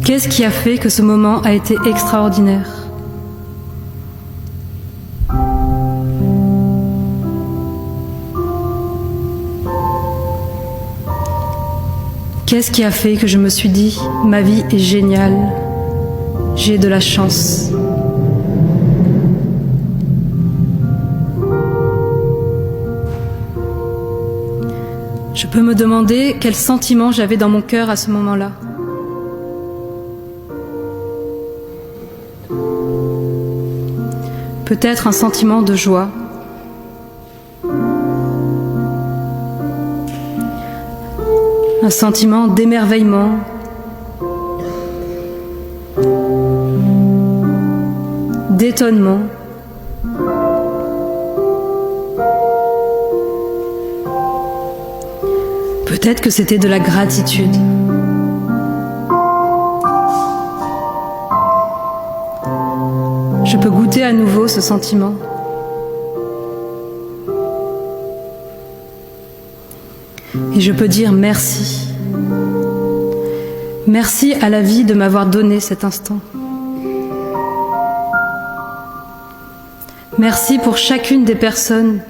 Qu'est-ce qui a fait que ce moment a été extraordinaire ? Qu'est-ce qui a fait que je me suis dit « Ma vie est géniale, j'ai de la chance ». Je peux me demander quel sentiment j'avais dans mon cœur à ce moment-là. Peut-être un sentiment de joie. Un sentiment d'émerveillement. D'étonnement. Peut-être que c'était de la gratitude. Je peux goûter à nouveau ce sentiment. Et je peux dire merci. Merci à la vie de m'avoir donné cet instant. Merci pour chacune des personnes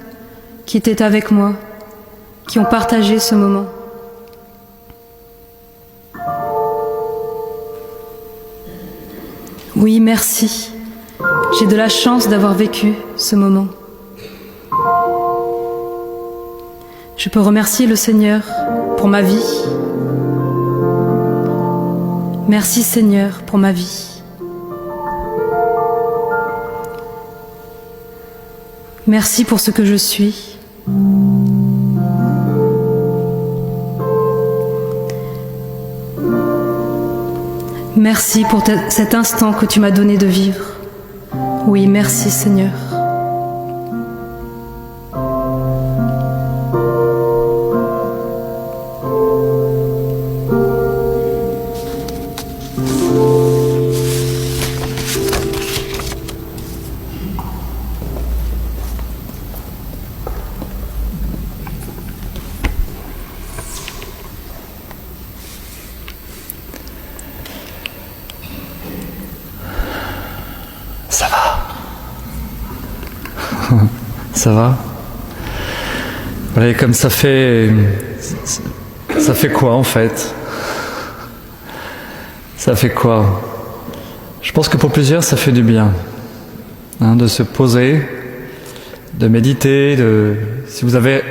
qui étaient avec moi, qui ont partagé ce moment. Oui, merci. J'ai de la chance d'avoir vécu ce moment. Je peux remercier le Seigneur pour ma vie. Merci Seigneur pour ma vie. Merci pour ce que je suis. Merci pour cet instant que tu m'as donné de vivre. Oui, merci Seigneur. Ça va? Ça va? Voilà, comme ça fait quoi en fait? Ça fait quoi? Je pense que pour plusieurs ça fait du bien, hein, de se poser, de méditer, si vous avez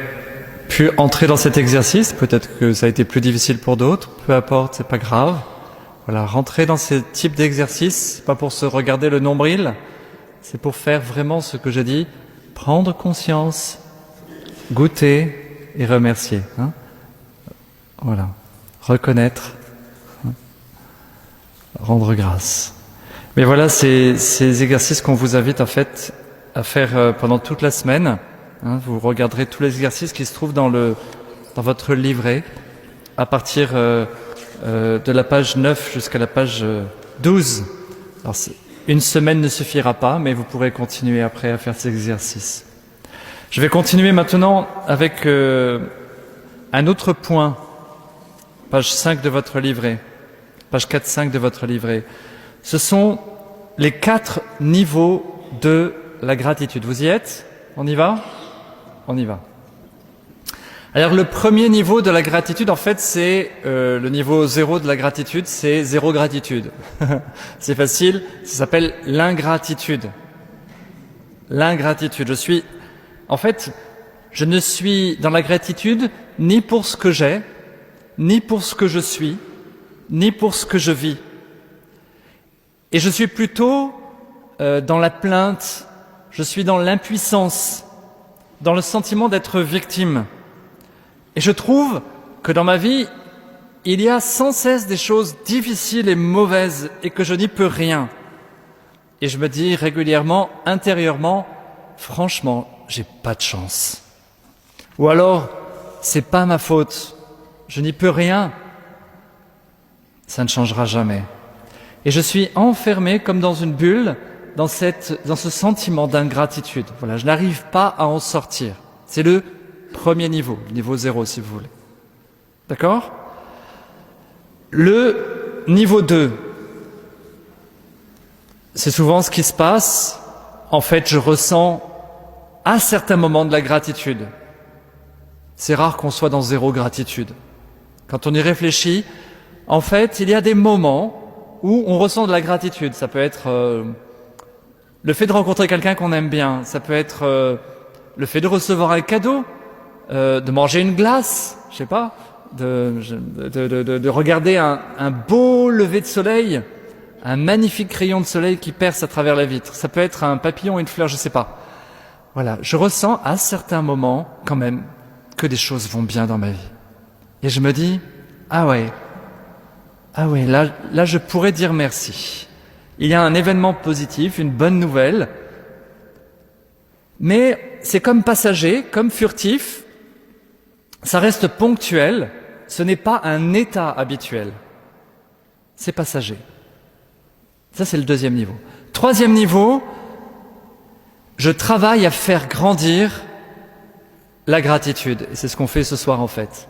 pu entrer dans cet exercice, peut-être que ça a été plus difficile pour d'autres, peu importe, c'est pas grave. Voilà, rentrer dans ce type d'exercice, c'est pas pour se regarder le nombril, c'est pour faire vraiment ce que j'ai dit, prendre conscience, goûter et remercier. Hein, voilà, reconnaître, hein, rendre grâce. Mais voilà, ces exercices qu'on vous invite en fait à faire pendant toute la semaine. Hein, vous regarderez tous les exercices qui se trouvent dans votre livret à partir de la page 9 jusqu'à la page 12. Alors, une semaine ne suffira pas, mais vous pourrez continuer après à faire ces exercices. Je vais continuer maintenant avec un autre point, page 5 de votre livret, page 4-5 de votre livret. Ce sont les 4 niveaux de la gratitude. Vous y êtes? On y va? On y va. Alors le premier niveau de la gratitude, en fait, c'est le niveau 0 de la gratitude, c'est 0 gratitude. C'est facile, ça s'appelle l'ingratitude. L'ingratitude. Je ne suis dans la gratitude ni pour ce que j'ai, ni pour ce que je suis, ni pour ce que je vis. Et je suis plutôt dans la plainte, je suis dans l'impuissance, dans le sentiment d'être victime. Et je trouve que dans ma vie, il y a sans cesse des choses difficiles et mauvaises et que je n'y peux rien. Et je me dis régulièrement, intérieurement, franchement, j'ai pas de chance. Ou alors, c'est pas ma faute, je n'y peux rien. Ça ne changera jamais. Et je suis enfermé comme dans une bulle, dans ce sentiment d'ingratitude. Voilà, je n'arrive pas à en sortir. C'est le premier niveau, le niveau 0 si vous voulez. D'accord ? Le niveau 2, c'est souvent ce qui se passe. En fait, je ressens à certains moments de la gratitude. C'est rare qu'on soit dans 0 gratitude. Quand on y réfléchit, en fait, il y a des moments où on ressent de la gratitude. Ça peut être le fait de rencontrer quelqu'un qu'on aime bien. Ça peut être le fait de recevoir un cadeau, de manger une glace, je sais pas, de regarder un beau lever de soleil, un magnifique rayon de soleil qui perce à travers la vitre. Ça peut être un papillon, une fleur, je sais pas. Voilà, je ressens à certains moments quand même que des choses vont bien dans ma vie. Et je me dis, ah ouais, là je pourrais dire merci. Il y a un événement positif, une bonne nouvelle, mais c'est comme passager, comme furtif, ça reste ponctuel, ce n'est pas un état habituel, c'est passager. Ça c'est le deuxième niveau. Troisième niveau, je travaille à faire grandir la gratitude, et c'est ce qu'on fait ce soir en fait.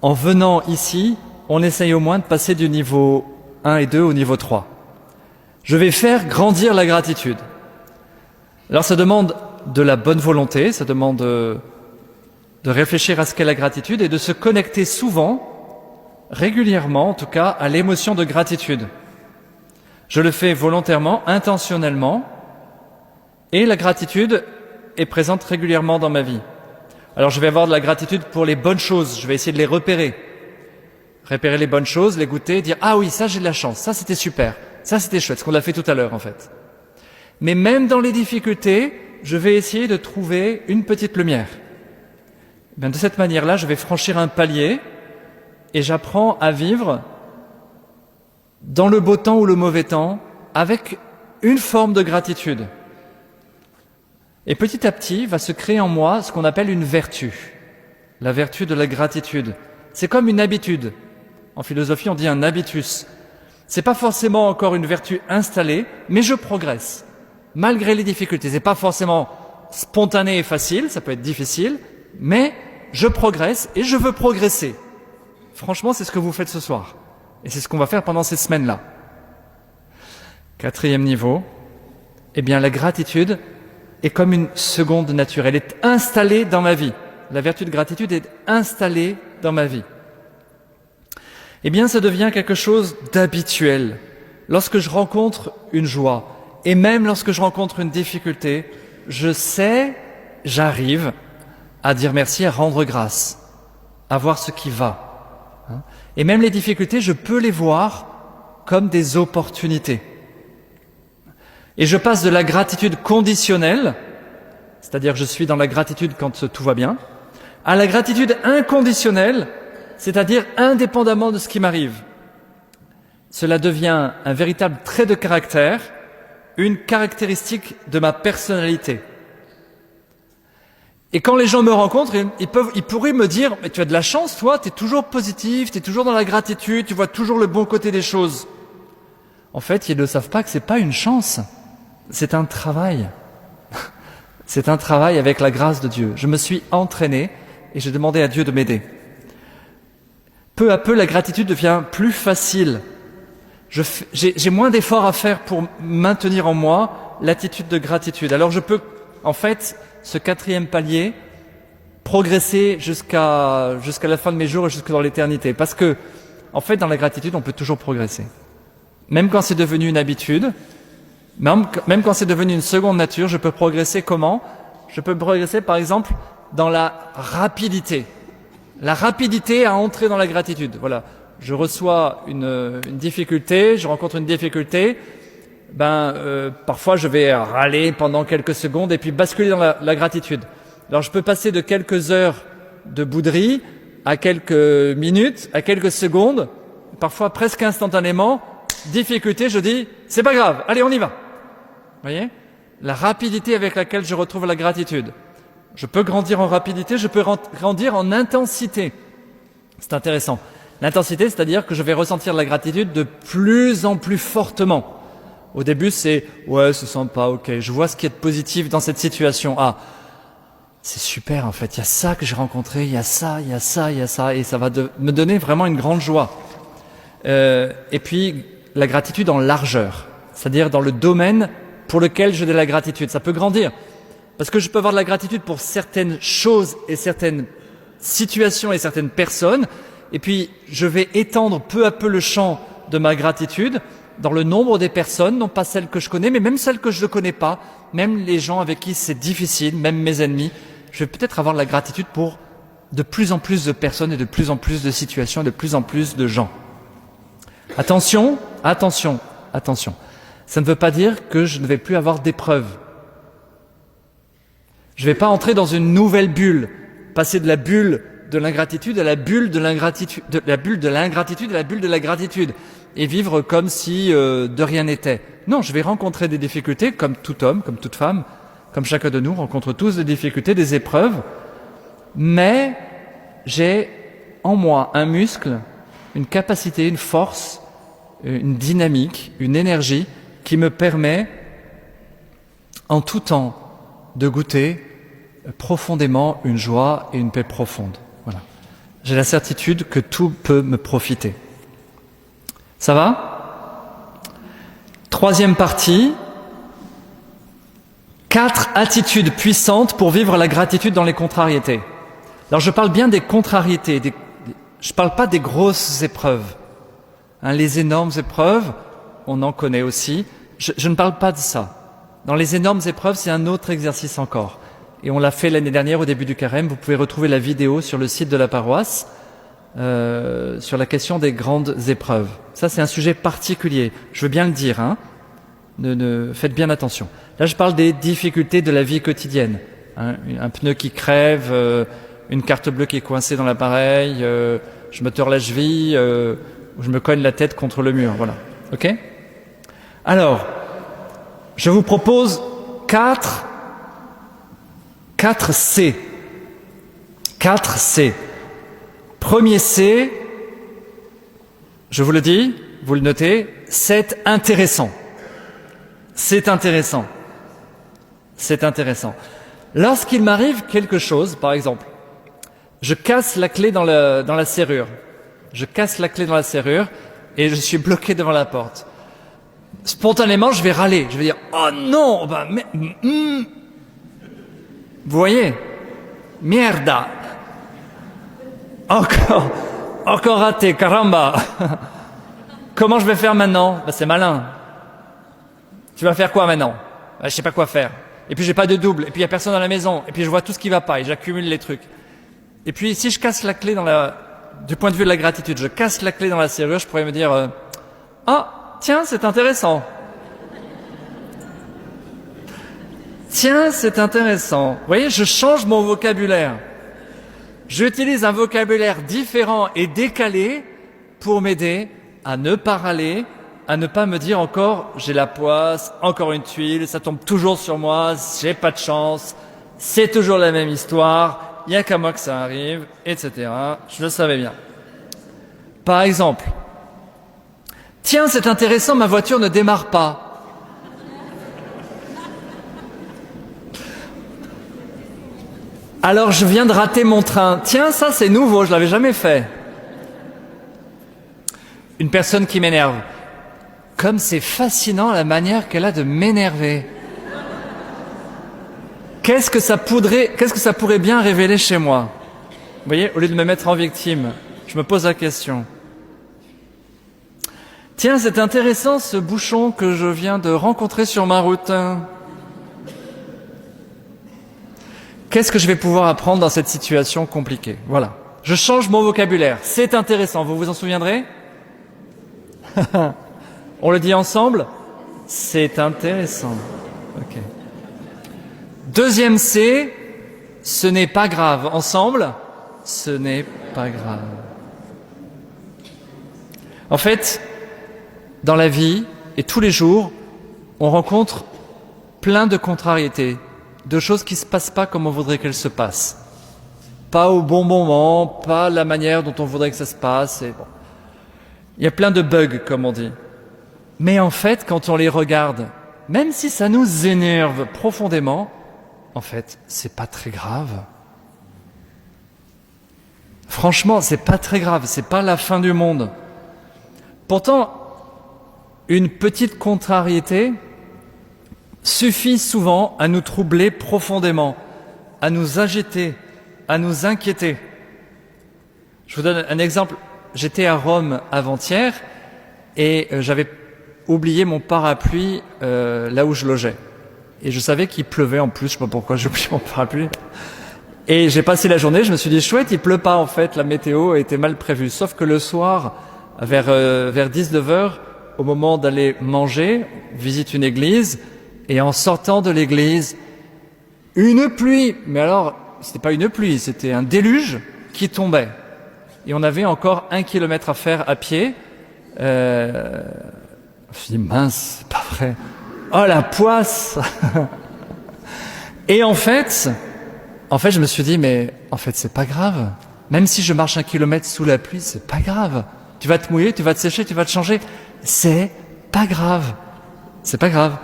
En venant ici, on essaye au moins de passer du niveau 1 et 2 au niveau 3. Je vais faire grandir la gratitude. Alors ça demande de la bonne volonté, ça demande de réfléchir à ce qu'est la gratitude et de se connecter souvent, régulièrement en tout cas, à l'émotion de gratitude. Je le fais volontairement, intentionnellement, et la gratitude est présente régulièrement dans ma vie. Alors je vais avoir de la gratitude pour les bonnes choses, je vais essayer de les repérer. Repérer les bonnes choses, les goûter, dire « Ah oui, ça j'ai de la chance, ça c'était super, ça c'était chouette », ce qu'on a fait tout à l'heure en fait. Mais même dans les difficultés, je vais essayer de trouver une petite lumière. Bien, de cette manière-là, je vais franchir un palier et j'apprends à vivre dans le beau temps ou le mauvais temps avec une forme de gratitude. Et petit à petit, va se créer en moi ce qu'on appelle une vertu. La vertu de la gratitude. C'est comme une habitude. En philosophie, on dit un habitus. C'est pas forcément encore une vertu installée, mais je progresse. Malgré les difficultés. C'est pas forcément spontané et facile, ça peut être difficile, mais je progresse et je veux progresser. Franchement, c'est ce que vous faites ce soir. Et c'est ce qu'on va faire pendant ces semaines-là. Quatrième niveau, eh bien la gratitude est comme une seconde nature. Elle est installée dans ma vie. La vertu de gratitude est installée dans ma vie. Eh bien, ça devient quelque chose d'habituel. Lorsque je rencontre une joie, et même lorsque je rencontre une difficulté, je sais, j'arrive à dire merci, à rendre grâce, à voir ce qui va. Et même les difficultés, je peux les voir comme des opportunités. Et je passe de la gratitude conditionnelle, c'est-à-dire je suis dans la gratitude quand tout va bien, à la gratitude inconditionnelle, c'est-à-dire indépendamment de ce qui m'arrive. Cela devient un véritable trait de caractère, une caractéristique de ma personnalité. Et quand les gens me rencontrent, ils pourraient me dire « Mais tu as de la chance, toi, tu es toujours positif, tu es toujours dans la gratitude, tu vois toujours le bon côté des choses. » En fait, ils ne savent pas que c'est pas une chance, c'est un travail. C'est un travail avec la grâce de Dieu. Je me suis entraîné et j'ai demandé à Dieu de m'aider. Peu à peu, la gratitude devient plus facile. J'ai moins d'efforts à faire pour maintenir en moi l'attitude de gratitude. Alors je peux, en fait, ce quatrième palier, progresser jusqu'à la fin de mes jours et jusque dans l'éternité. Parce que, en fait, dans la gratitude, on peut toujours progresser. Même quand c'est devenu une habitude, même quand c'est devenu une seconde nature, je peux progresser comment ? Je peux progresser, par exemple, dans la rapidité. La rapidité à entrer dans la gratitude. Voilà. Je reçois une difficulté, je rencontre une difficulté, parfois je vais râler pendant quelques secondes et puis basculer dans la gratitude. Alors je peux passer de quelques heures de bouderie à quelques minutes, à quelques secondes, parfois presque instantanément, difficulté, je dis, c'est pas grave, allez on y va. Vous voyez ? La rapidité avec laquelle je retrouve la gratitude. Je peux grandir en rapidité, je peux grandir en intensité. C'est intéressant. L'intensité, c'est-à-dire que je vais ressentir la gratitude de plus en plus fortement. Au début, c'est « ouais, c'est sympa, ok, je vois ce qui est positif dans cette situation. Ah, c'est super en fait, il y a ça que j'ai rencontré, il y a ça, il y a ça, il y a ça, et ça va me donner vraiment une grande joie. » Et puis, la gratitude en largeur, c'est-à-dire dans le domaine pour lequel j'ai de la gratitude. Ça peut grandir, parce que je peux avoir de la gratitude pour certaines choses et certaines situations et certaines personnes, et puis je vais étendre peu à peu le champ de ma gratitude dans le nombre des personnes, non pas celles que je connais, mais même celles que je ne connais pas, même les gens avec qui c'est difficile, même mes ennemis. Je vais peut-être avoir de la gratitude pour de plus en plus de personnes et de plus en plus de situations, et de plus en plus de gens. Attention, attention, attention. Ça ne veut pas dire que je ne vais plus avoir d'épreuves. Je ne vais pas entrer dans une nouvelle bulle, passer de la bulle de l'ingratitude à la bulle de l'ingratitude, de la bulle de l'ingratitude à la bulle de la gratitude, et vivre comme si de rien n'était. Non, je vais rencontrer des difficultés, comme tout homme, comme toute femme, comme chacun de nous rencontre tous des difficultés, des épreuves, mais j'ai en moi un muscle, une capacité, une force, une dynamique, une énergie qui me permet en tout temps de goûter profondément une joie et une paix profonde. Voilà. J'ai la certitude que tout peut me profiter. Ça va? Troisième partie, 4 attitudes puissantes pour vivre la gratitude dans les contrariétés. Alors je parle bien des contrariétés, je ne parle pas des grosses épreuves. Les énormes épreuves, on en connaît aussi. Je ne parle pas de ça. Dans les énormes épreuves, c'est un autre exercice encore. Et on l'a fait l'année dernière au début du carême. Vous pouvez retrouver la vidéo sur le site de la paroisse sur la question des grandes épreuves. Ça, c'est un sujet particulier. Je veux bien le dire. Faites bien attention. Là, je parle des difficultés de la vie quotidienne. Un pneu qui crève, une carte bleue qui est coincée dans l'appareil, je me tords la cheville, je me cogne la tête contre le mur. Voilà. Ok ? Alors, je vous propose 4 C. 4 C. Premier C, je vous le dis, vous le notez, c'est intéressant. C'est intéressant. C'est intéressant. Lorsqu'il m'arrive quelque chose, par exemple, je casse la clé dans la serrure. Je casse la clé dans la serrure et je suis bloqué devant la porte. Spontanément, je vais râler. Je vais dire « Oh non, Vous voyez ? Mierda ! Encore raté, caramba ! Comment je vais faire maintenant ? C'est malin. Tu vas faire quoi maintenant ? Je sais pas quoi faire. Et puis j'ai pas de double. Et puis il y a personne dans la maison. Et puis je vois tout ce qui va pas et j'accumule les trucs. Et puis si je casse la clé du point de vue de la gratitude, je casse la clé dans la serrure, je pourrais me dire tiens, c'est intéressant. Tiens, c'est intéressant. Vous voyez, je change mon vocabulaire. J'utilise un vocabulaire différent et décalé pour m'aider à ne pas râler, à ne pas me dire encore j'ai la poisse, encore une tuile, ça tombe toujours sur moi, j'ai pas de chance, c'est toujours la même histoire, il n'y a qu'à moi que ça arrive, etc. Je le savais bien. Par exemple, tiens, c'est intéressant, ma voiture ne démarre pas. Alors je viens de rater mon train. Tiens, ça c'est nouveau, je l'avais jamais fait. Une personne qui m'énerve. Comme c'est fascinant la manière qu'elle a de m'énerver. Qu'est-ce que ça pourrait bien révéler chez moi ? Vous voyez, au lieu de me mettre en victime, je me pose la question. Tiens, c'est intéressant ce bouchon que je viens de rencontrer sur ma route. Qu'est-ce que je vais pouvoir apprendre dans cette situation compliquée ? Voilà. Je change mon vocabulaire. C'est intéressant. Vous vous en souviendrez ? On le dit ensemble ? C'est intéressant. Ok. Deuxième C, ce n'est pas grave. Ensemble ? Ce n'est pas grave. En fait, dans la vie et tous les jours, on rencontre plein de contrariétés, de choses qui ne se passent pas comme on voudrait qu'elles se passent. Pas au bon moment, pas la manière dont on voudrait que ça se passe. Et bon. Il y a plein de bugs, comme on dit. Mais en fait, quand on les regarde, même si ça nous énerve profondément, en fait, c'est pas très grave. Franchement, c'est pas très grave, c'est pas la fin du monde. Pourtant, une petite contrariété suffit souvent à nous troubler profondément, à nous agiter, à nous inquiéter. Je vous donne un exemple. J'étais à Rome avant-hier et j'avais oublié mon parapluie là où je logeais. Et je savais qu'il pleuvait en plus, je sais pas pourquoi j'ai oublié mon parapluie. Et j'ai passé la journée, je me suis dit chouette, il pleut pas en fait, la météo était mal prévue. Sauf que le soir, vers 19h, au moment d'aller manger, visite une église, et en sortant de l'église, une pluie. Mais alors, c'était pas une pluie, c'était un déluge qui tombait. Et on avait encore 1 kilomètre à faire à pied. Je me suis dit mince, c'est pas vrai. Oh la poisse. Et en fait, je me suis dit, mais en fait, c'est pas grave. Même si je marche 1 kilomètre sous la pluie, c'est pas grave. Tu vas te mouiller, tu vas te sécher, tu vas te changer. C'est pas grave. C'est pas grave.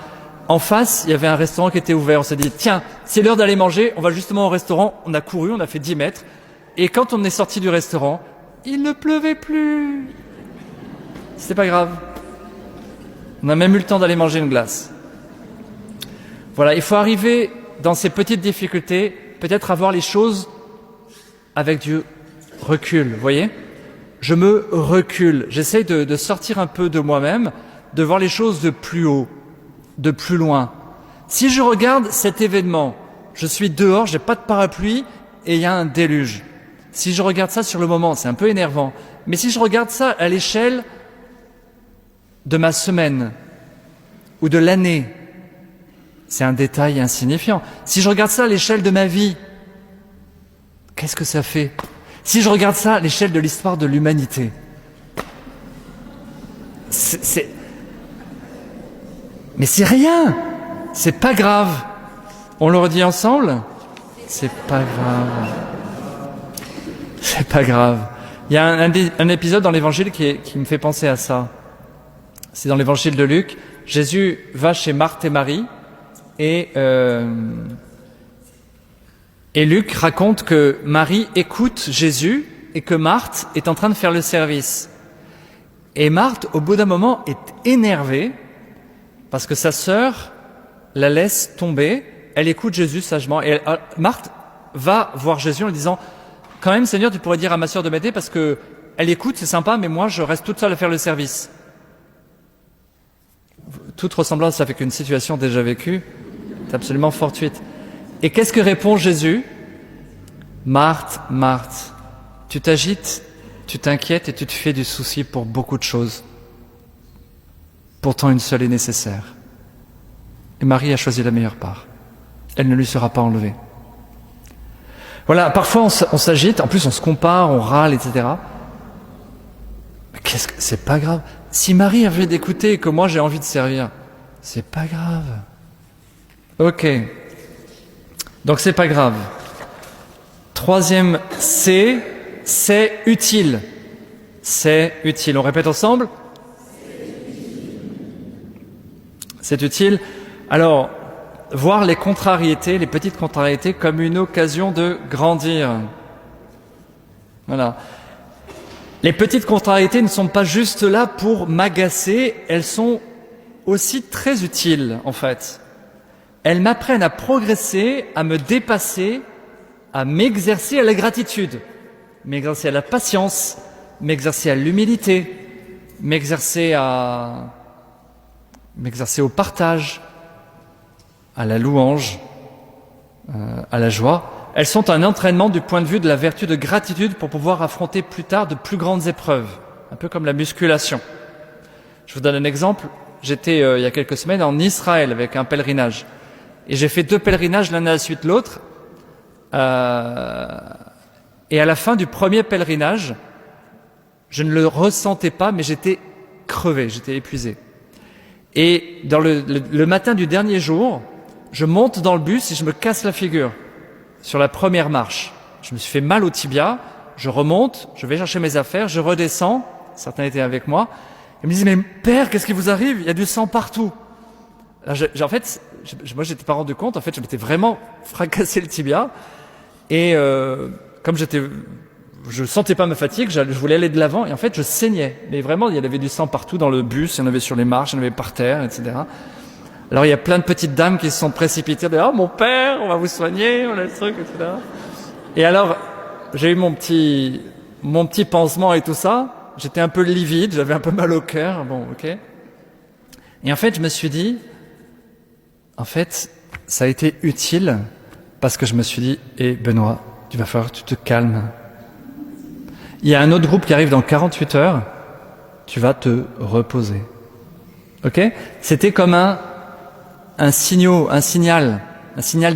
En face, il y avait un restaurant qui était ouvert. On s'est dit, tiens, c'est l'heure d'aller manger. On va justement au restaurant. On a couru, on a fait 10 mètres. Et quand on est sorti du restaurant, il ne pleuvait plus. C'était pas grave. On a même eu le temps d'aller manger une glace. Voilà, il faut arriver dans ces petites difficultés, peut-être à voir les choses avec du recul, vous voyez ? Je me recule, j'essaie de sortir un peu de moi-même, de voir les choses de plus haut, de plus loin. Si je regarde cet événement, je suis dehors, j'ai pas de parapluie et il y a un déluge. Si je regarde ça sur le moment, c'est un peu énervant. Mais si je regarde ça à l'échelle de ma semaine ou de l'année, c'est un détail insignifiant. Si je regarde ça à l'échelle de ma vie, qu'est-ce que ça fait ? Si je regarde ça à l'échelle de l'histoire de l'humanité, mais c'est rien, c'est pas grave. On le redit ensemble ? C'est pas grave. C'est pas grave. Il y a un épisode dans l'évangile qui me fait penser à ça. C'est dans l'évangile de Luc. Jésus va chez Marthe et Marie et Luc raconte que Marie écoute Jésus et que Marthe est en train de faire le service. Et Marthe, au bout d'un moment, est énervée parce que sa sœur la laisse tomber. Elle écoute Jésus sagement. Et Marthe va voir Jésus en lui disant « Quand même, Seigneur, tu pourrais dire à ma sœur de m'aider parce que elle écoute, c'est sympa, mais moi, je reste toute seule à faire le service. » Toute ressemblance avec une situation déjà vécue, c'est absolument fortuite. Et qu'est-ce que répond Jésus ? Marthe, Marthe, tu t'agites, tu t'inquiètes et tu te fais du souci pour beaucoup de choses. Pourtant, une seule est nécessaire. Et Marie a choisi la meilleure part. Elle ne lui sera pas enlevée. Voilà, parfois on s'agite, en plus on se compare, on râle, etc. Mais c'est pas grave. Si Marie a envie d'écouter et que moi j'ai envie de servir, c'est pas grave. Ok. Donc c'est pas grave. Troisième C, c'est utile. C'est utile. On répète ensemble ? C'est utile. Alors, voir les contrariétés, les petites contrariétés, comme une occasion de grandir. Voilà. Les petites contrariétés ne sont pas juste là pour m'agacer, elles sont aussi très utiles, en fait. Elles m'apprennent à progresser, à me dépasser, à m'exercer à la gratitude, m'exercer à la patience, m'exercer à l'humilité, m'exercer au partage, à la louange, à la joie. Elles sont un entraînement du point de vue de la vertu de gratitude pour pouvoir affronter plus tard de plus grandes épreuves, un peu comme la musculation. Je vous donne un exemple. J'étais il y a quelques semaines en Israël avec un pèlerinage. Et j'ai fait 2 pèlerinages l'un à la suite de l'autre. Et à la fin du premier pèlerinage, je ne le ressentais pas, mais j'étais crevé, j'étais épuisé. Et dans le matin du dernier jour, je monte dans le bus et je me casse la figure sur la première marche. Je me suis fait mal au tibia, je remonte, je vais chercher mes affaires, je redescends, certains étaient avec moi, ils me disent « Mais père, qu'est-ce qui vous arrive? Il y a du sang partout !» Alors en fait, moi j'étais pas rendu compte, en fait je m'étais vraiment fracassé le tibia et comme je sentais pas ma fatigue, je voulais aller de l'avant et en fait je saignais. Mais vraiment, il y avait du sang partout dans le bus, il y en avait sur les marches, il y en avait par terre, etc. Alors il y a plein de petites dames qui se sont précipitées, « Oh mon père, on va vous soigner, on a le truc, etc. » Et alors, j'ai eu mon petit pansement et tout ça, j'étais un peu livide, j'avais un peu mal au cœur, bon ok. Et en fait je me suis dit, en fait ça a été utile parce que je me suis dit, Benoît, tu vas falloir que tu te calmes. Il y a un autre groupe qui arrive dans 48 heures, tu vas te reposer. Ok? C'était comme un signal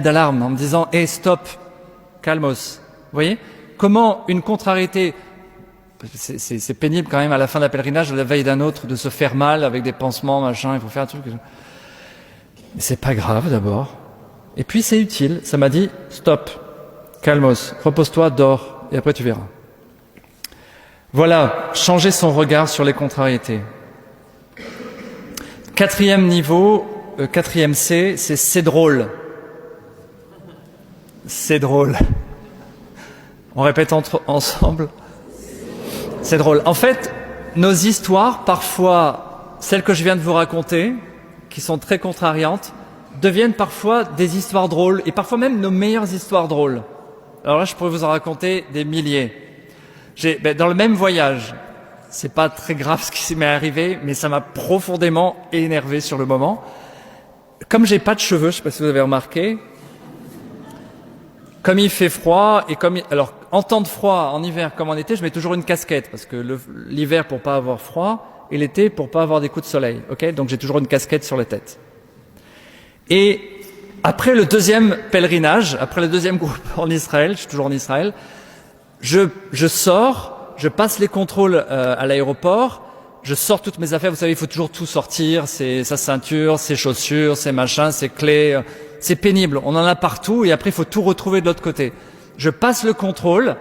d'alarme en me disant, stop, calmos. Vous voyez? Comment une contrariété, c'est pénible quand même à la fin d'un pèlerinage, la veille d'un autre, de se faire mal avec des pansements, machin, il faut faire un truc. Mais c'est pas grave d'abord. Et puis c'est utile, ça m'a dit, stop, calmos, repose-toi, dors, et après tu verras. Voilà, changer son regard sur les contrariétés. 4e niveau, 4e C, c'est drôle. C'est drôle. On répète ensemble. C'est drôle. En fait, nos histoires, parfois, celles que je viens de vous raconter, qui sont très contrariantes, deviennent parfois des histoires drôles, et parfois même nos meilleures histoires drôles. Alors là, je pourrais vous en raconter des milliers. Dans le même voyage, c'est pas très grave ce qui m'est arrivé, mais ça m'a profondément énervé sur le moment. Comme j'ai pas de cheveux, je sais pas si vous avez remarqué, comme il fait froid, alors en temps de froid, en hiver comme en été, je mets toujours une casquette, parce que l'hiver pour pas avoir froid, et l'été pour pas avoir des coups de soleil, ok? Donc j'ai toujours une casquette sur la tête. Et après le deuxième pèlerinage, après le deuxième groupe en Israël, je suis toujours en Israël, je sors, je passe les contrôles à l'aéroport, je sors toutes mes affaires, vous savez, il faut toujours tout sortir, sa ceinture, ses chaussures, ses machins, ses clés, c'est pénible, on en a partout et après il faut tout retrouver de l'autre côté. Je passe le contrôle,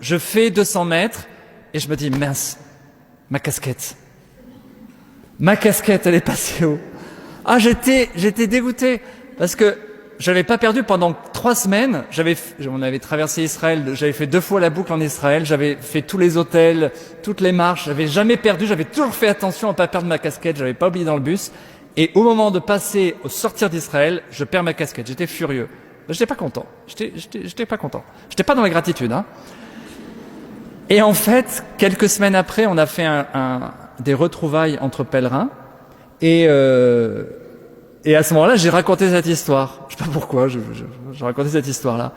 je fais 200 mètres et je me dis mince, ma casquette, elle est passée où? Ah, j'étais dégoûté parce que j'avais pas perdu pendant 3 semaines. On avait traversé Israël, j'avais fait 2 fois la boucle en Israël, j'avais fait tous les hôtels, toutes les marches, j'avais jamais perdu, j'avais toujours fait attention à pas perdre ma casquette, j'avais pas oublié dans le bus. Et au moment de passer au sortir d'Israël, je perds ma casquette. J'étais furieux. J'étais pas content. J'étais pas content. J'étais pas dans la gratitude, hein. Et en fait, quelques semaines après, on a fait des retrouvailles entre pèlerins. Et à ce moment-là, j'ai raconté cette histoire. Je sais pas pourquoi, j'ai raconté cette histoire-là.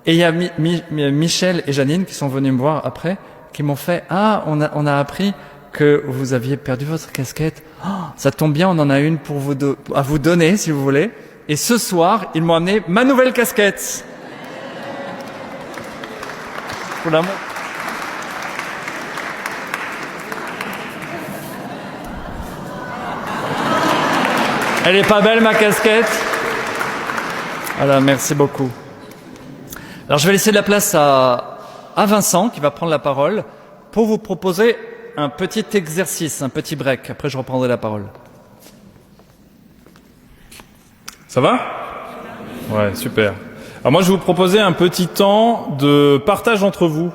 Et il y a Michel et Janine qui sont venus me voir après, qui m'ont fait « Ah, on a appris que vous aviez perdu votre casquette. Oh, ça tombe bien, on en a une à vous donner, si vous voulez. » Et ce soir, ils m'ont amené ma nouvelle casquette. Pour l'amour. Elle est pas belle, ma casquette? Voilà, merci beaucoup. Alors, je vais laisser de la place à Vincent, qui va prendre la parole, pour vous proposer un petit exercice, un petit break. Après, je reprendrai la parole. Ça va? Ouais, super. Alors moi, je vais vous proposer un petit temps de partage entre vous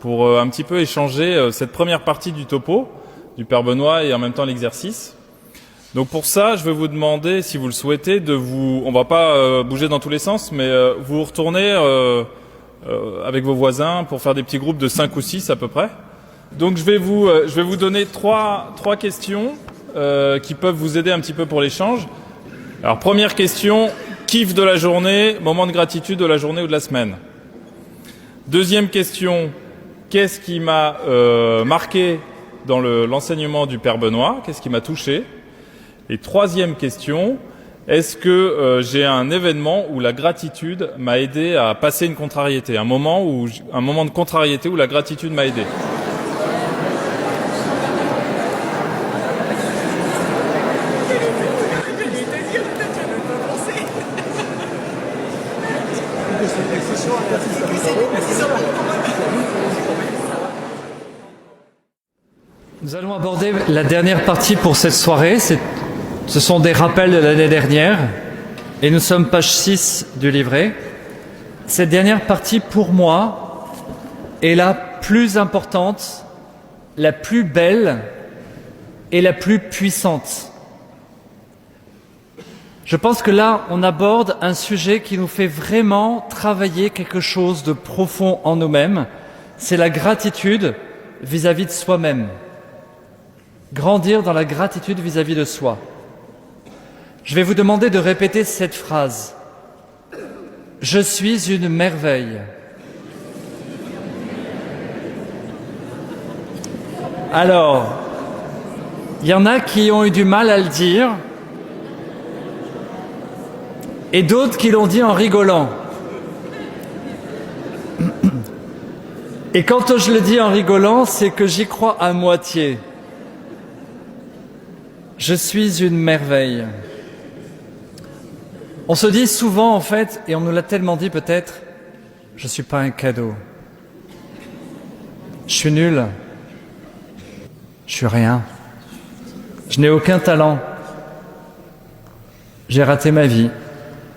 pour un petit peu échanger cette première partie du topo du Père Benoît et en même temps l'exercice. Donc pour ça, je vais vous demander, si vous le souhaitez, on va pas bouger dans tous les sens, mais vous retournez avec vos voisins pour faire des petits groupes de 5 ou 6 à peu près. Donc je vais vous donner trois questions qui peuvent vous aider un petit peu pour l'échange. Alors première question, kiff de la journée, moment de gratitude de la journée ou de la semaine. Deuxième question, qu'est-ce qui m'a marqué dans l'enseignement du Père Benoît? Qu'est-ce qui m'a touché? Et troisième question, est-ce que j'ai un événement où la gratitude m'a aidé à passer une contrariété, un moment de contrariété où la gratitude m'a aidé? aborder la dernière partie pour cette soirée. Ce sont des rappels de l'année dernière et nous sommes page 6 du livret. Cette dernière partie, pour moi, est la plus importante, la plus belle et la plus puissante. Je pense que là, on aborde un sujet qui nous fait vraiment travailler quelque chose de profond en nous-mêmes. C'est la gratitude vis-à-vis de soi-même. Grandir dans la gratitude vis-à-vis de soi. Je vais vous demander de répéter cette phrase. Je suis une merveille. Alors, il y en a qui ont eu du mal à le dire et d'autres qui l'ont dit en rigolant. Et quand je le dis en rigolant, c'est que j'y crois à moitié. Je suis une merveille. On se dit souvent, en fait, et on nous l'a tellement dit peut-être, je ne suis pas un cadeau. Je suis nul. Je suis rien. Je n'ai aucun talent. J'ai raté ma vie.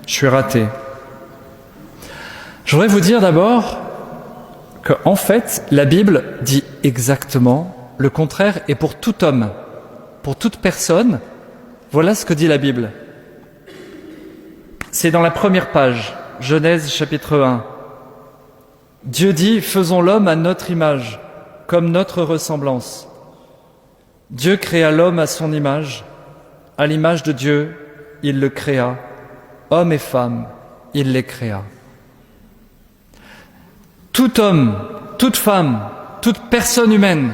Je suis raté. Je voudrais vous dire d'abord qu'en fait, la Bible dit exactement le contraire et pour tout homme, pour toute personne, voilà ce que dit la Bible. C'est dans la première page, Genèse chapitre 1. Dieu dit, faisons l'homme à notre image, comme notre ressemblance. Dieu créa l'homme à son image, à l'image de Dieu, il le créa, homme et femme, il les créa. Tout homme, toute femme, toute personne humaine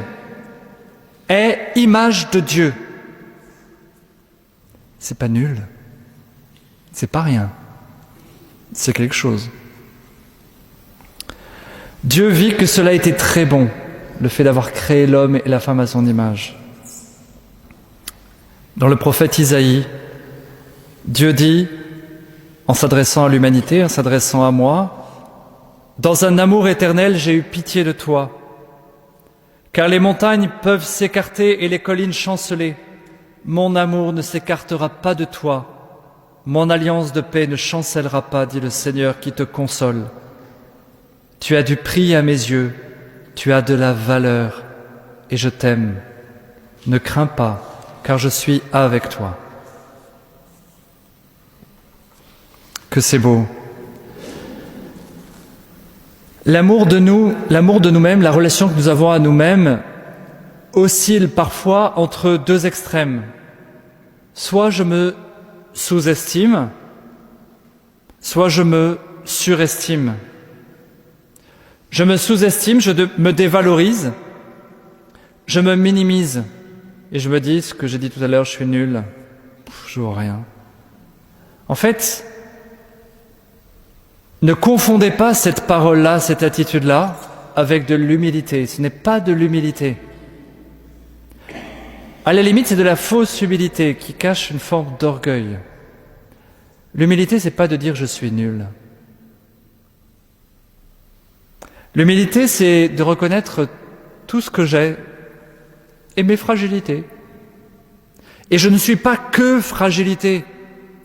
est image de Dieu. C'est pas nul. C'est pas rien. C'est quelque chose. Dieu vit que cela était très bon, le fait d'avoir créé l'homme et la femme à son image. Dans le prophète Isaïe, Dieu dit, en s'adressant à l'humanité, en s'adressant à moi, « Dans un amour éternel, j'ai eu pitié de toi, car les montagnes peuvent s'écarter et les collines chanceler. Mon amour ne s'écartera pas de toi. Mon alliance de paix ne chancellera pas, dit le Seigneur qui te console. Tu as du prix à mes yeux, tu as de la valeur, et je t'aime. Ne crains pas, car je suis avec toi. » Que c'est beau. L'amour de nous-mêmes, la relation que nous avons à nous-mêmes, oscille parfois entre deux extrêmes. Soit je me sous-estime, soit je me surestime. Je me sous-estime, je me dévalorise, je me minimise et je me dis ce que j'ai dit tout à l'heure, je suis nul, je vaux rien. En fait, ne confondez pas cette parole-là, cette attitude-là, avec de l'humilité. Ce n'est pas de l'humilité. À la limite, c'est de la fausse humilité qui cache une forme d'orgueil. L'humilité, c'est pas de dire je suis nul. L'humilité, c'est de reconnaître tout ce que j'ai et mes fragilités. Et je ne suis pas que fragilité.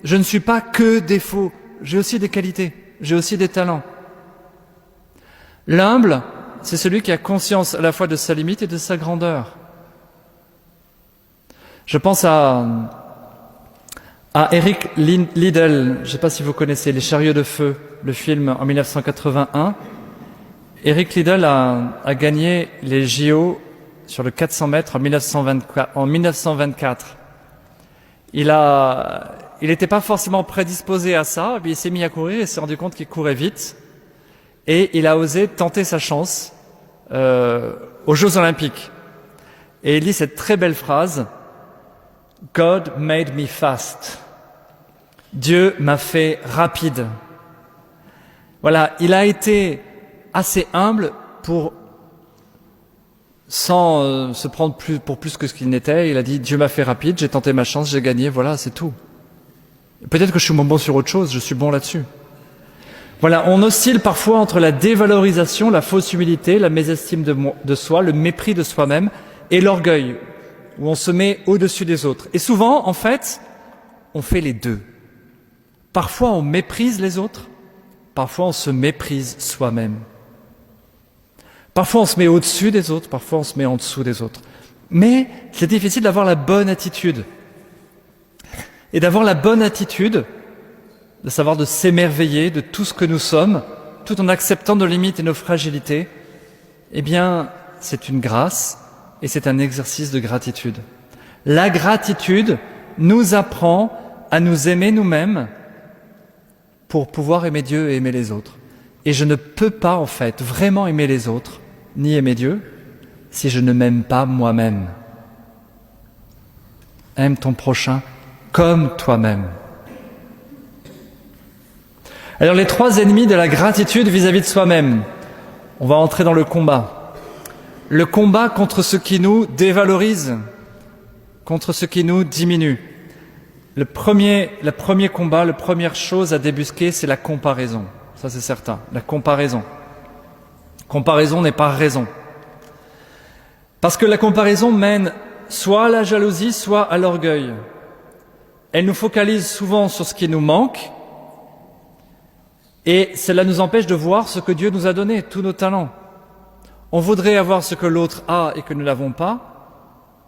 Je ne suis pas que défaut. J'ai aussi des qualités. J'ai aussi des talents. L'humble, c'est celui qui a conscience à la fois de sa limite et de sa grandeur. Je pense à Eric Liddell, je ne sais pas si vous connaissez Les Chariots de Feu, le film en 1981. Eric Liddell a gagné les JO sur le 400 mètres en 1924. Il n'était pas forcément prédisposé à ça, mais il s'est mis à courir et s'est rendu compte qu'il courait vite. Et il a osé tenter sa chance aux Jeux Olympiques. Et il lit cette très belle phrase, « God made me fast ». Dieu m'a fait rapide. Voilà, il a été assez humble pour, sans se prendre pour plus que ce qu'il n'était. Il a dit, Dieu m'a fait rapide, j'ai tenté ma chance, j'ai gagné, voilà, c'est tout. Peut-être que je suis moins bon sur autre chose, je suis bon là-dessus. Voilà, on oscille parfois entre la dévalorisation, la fausse humilité, la mésestime de soi, le mépris de soi-même et l'orgueil. où on se met au-dessus des autres. Et souvent, en fait, on fait les deux. Parfois, on méprise les autres, parfois, on se méprise soi-même. Parfois, on se met au-dessus des autres, parfois, on se met en dessous des autres. Mais c'est difficile d'avoir la bonne attitude. Et d'avoir la bonne attitude, de savoir de s'émerveiller de tout ce que nous sommes, tout en acceptant nos limites et nos fragilités, eh bien, c'est une grâce et c'est un exercice de gratitude. La gratitude nous apprend à nous aimer nous-mêmes pour pouvoir aimer Dieu et aimer les autres. Et je ne peux pas, en fait, vraiment aimer les autres, ni aimer Dieu, si je ne m'aime pas moi-même. Aime ton prochain comme toi-même. Alors les 3 ennemis de la gratitude vis-à-vis de soi-même. On va entrer dans le combat. Le combat contre ce qui nous dévalorise, contre ce qui nous diminue. Le premier combat, la première chose à débusquer, c'est la comparaison. Ça c'est certain, la comparaison. Comparaison n'est pas raison. Parce que la comparaison mène soit à la jalousie, soit à l'orgueil. Elle nous focalise souvent sur ce qui nous manque, et cela nous empêche de voir ce que Dieu nous a donné, tous nos talents. On voudrait avoir ce que l'autre a et que nous n'avons pas.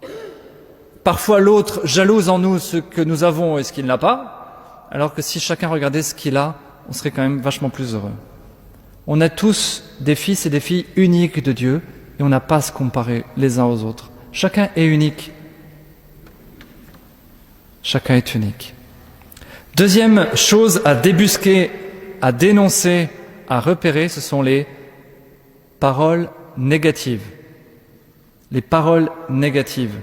Parfois l'autre jalouse en nous ce que nous avons et ce qu'il n'a pas, alors que si chacun regardait ce qu'il a, on serait quand même vachement plus heureux. On a tous des fils et des filles uniques de Dieu et on n'a pas à se comparer les uns aux autres. Chacun est unique. Chacun est unique. Deuxième chose à débusquer, à dénoncer, à repérer, ce sont les paroles négatives. Les paroles négatives.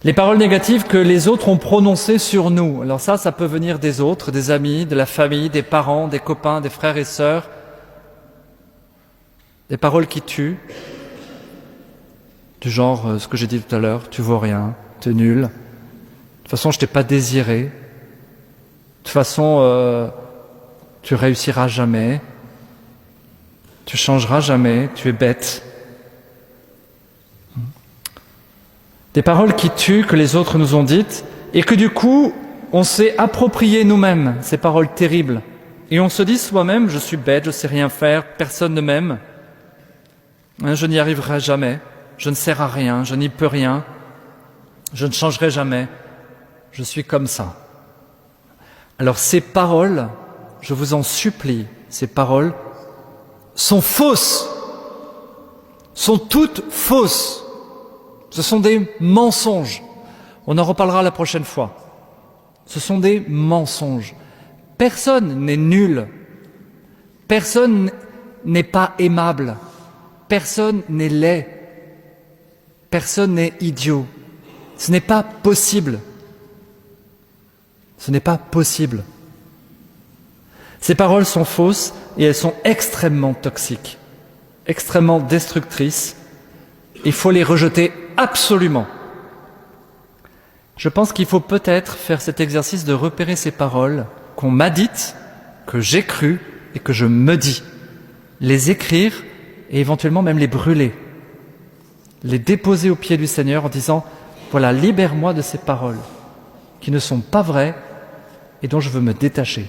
Les paroles négatives que les autres ont prononcées sur nous. Alors ça peut venir des autres, des amis, de la famille, des parents, des copains, des frères et sœurs. Des paroles qui tuent. Du genre, ce que j'ai dit tout à l'heure, tu vaux rien, tu es nul. De toute façon, je t'ai pas désiré. De toute façon, tu réussiras jamais. Tu changeras jamais, tu es bête. Des paroles qui tuent, que les autres nous ont dites, et que du coup, on s'est approprié nous-mêmes ces paroles terribles. Et on se dit soi-même, je suis bête, je sais rien faire, personne ne m'aime. Je n'y arriverai jamais. Je ne sers à rien, je n'y peux rien, je ne changerai jamais, je suis comme ça. Alors ces paroles, je vous en supplie, ces paroles sont fausses, sont toutes fausses. Ce sont des mensonges. On en reparlera la prochaine fois. Ce sont des mensonges. Personne n'est nul, personne n'est pas aimable, personne n'est laid. Personne n'est idiot. Ce n'est pas possible. Ce n'est pas possible. Ces paroles sont fausses et elles sont extrêmement toxiques, extrêmement destructrices. Il faut les rejeter absolument. Je pense qu'il faut peut-être faire cet exercice de repérer ces paroles qu'on m'a dites, que j'ai crues et que je me dis. Les écrire et éventuellement même les brûler. Les déposer aux pieds du Seigneur en disant « Voilà, libère-moi de ces paroles qui ne sont pas vraies et dont je veux me détacher. »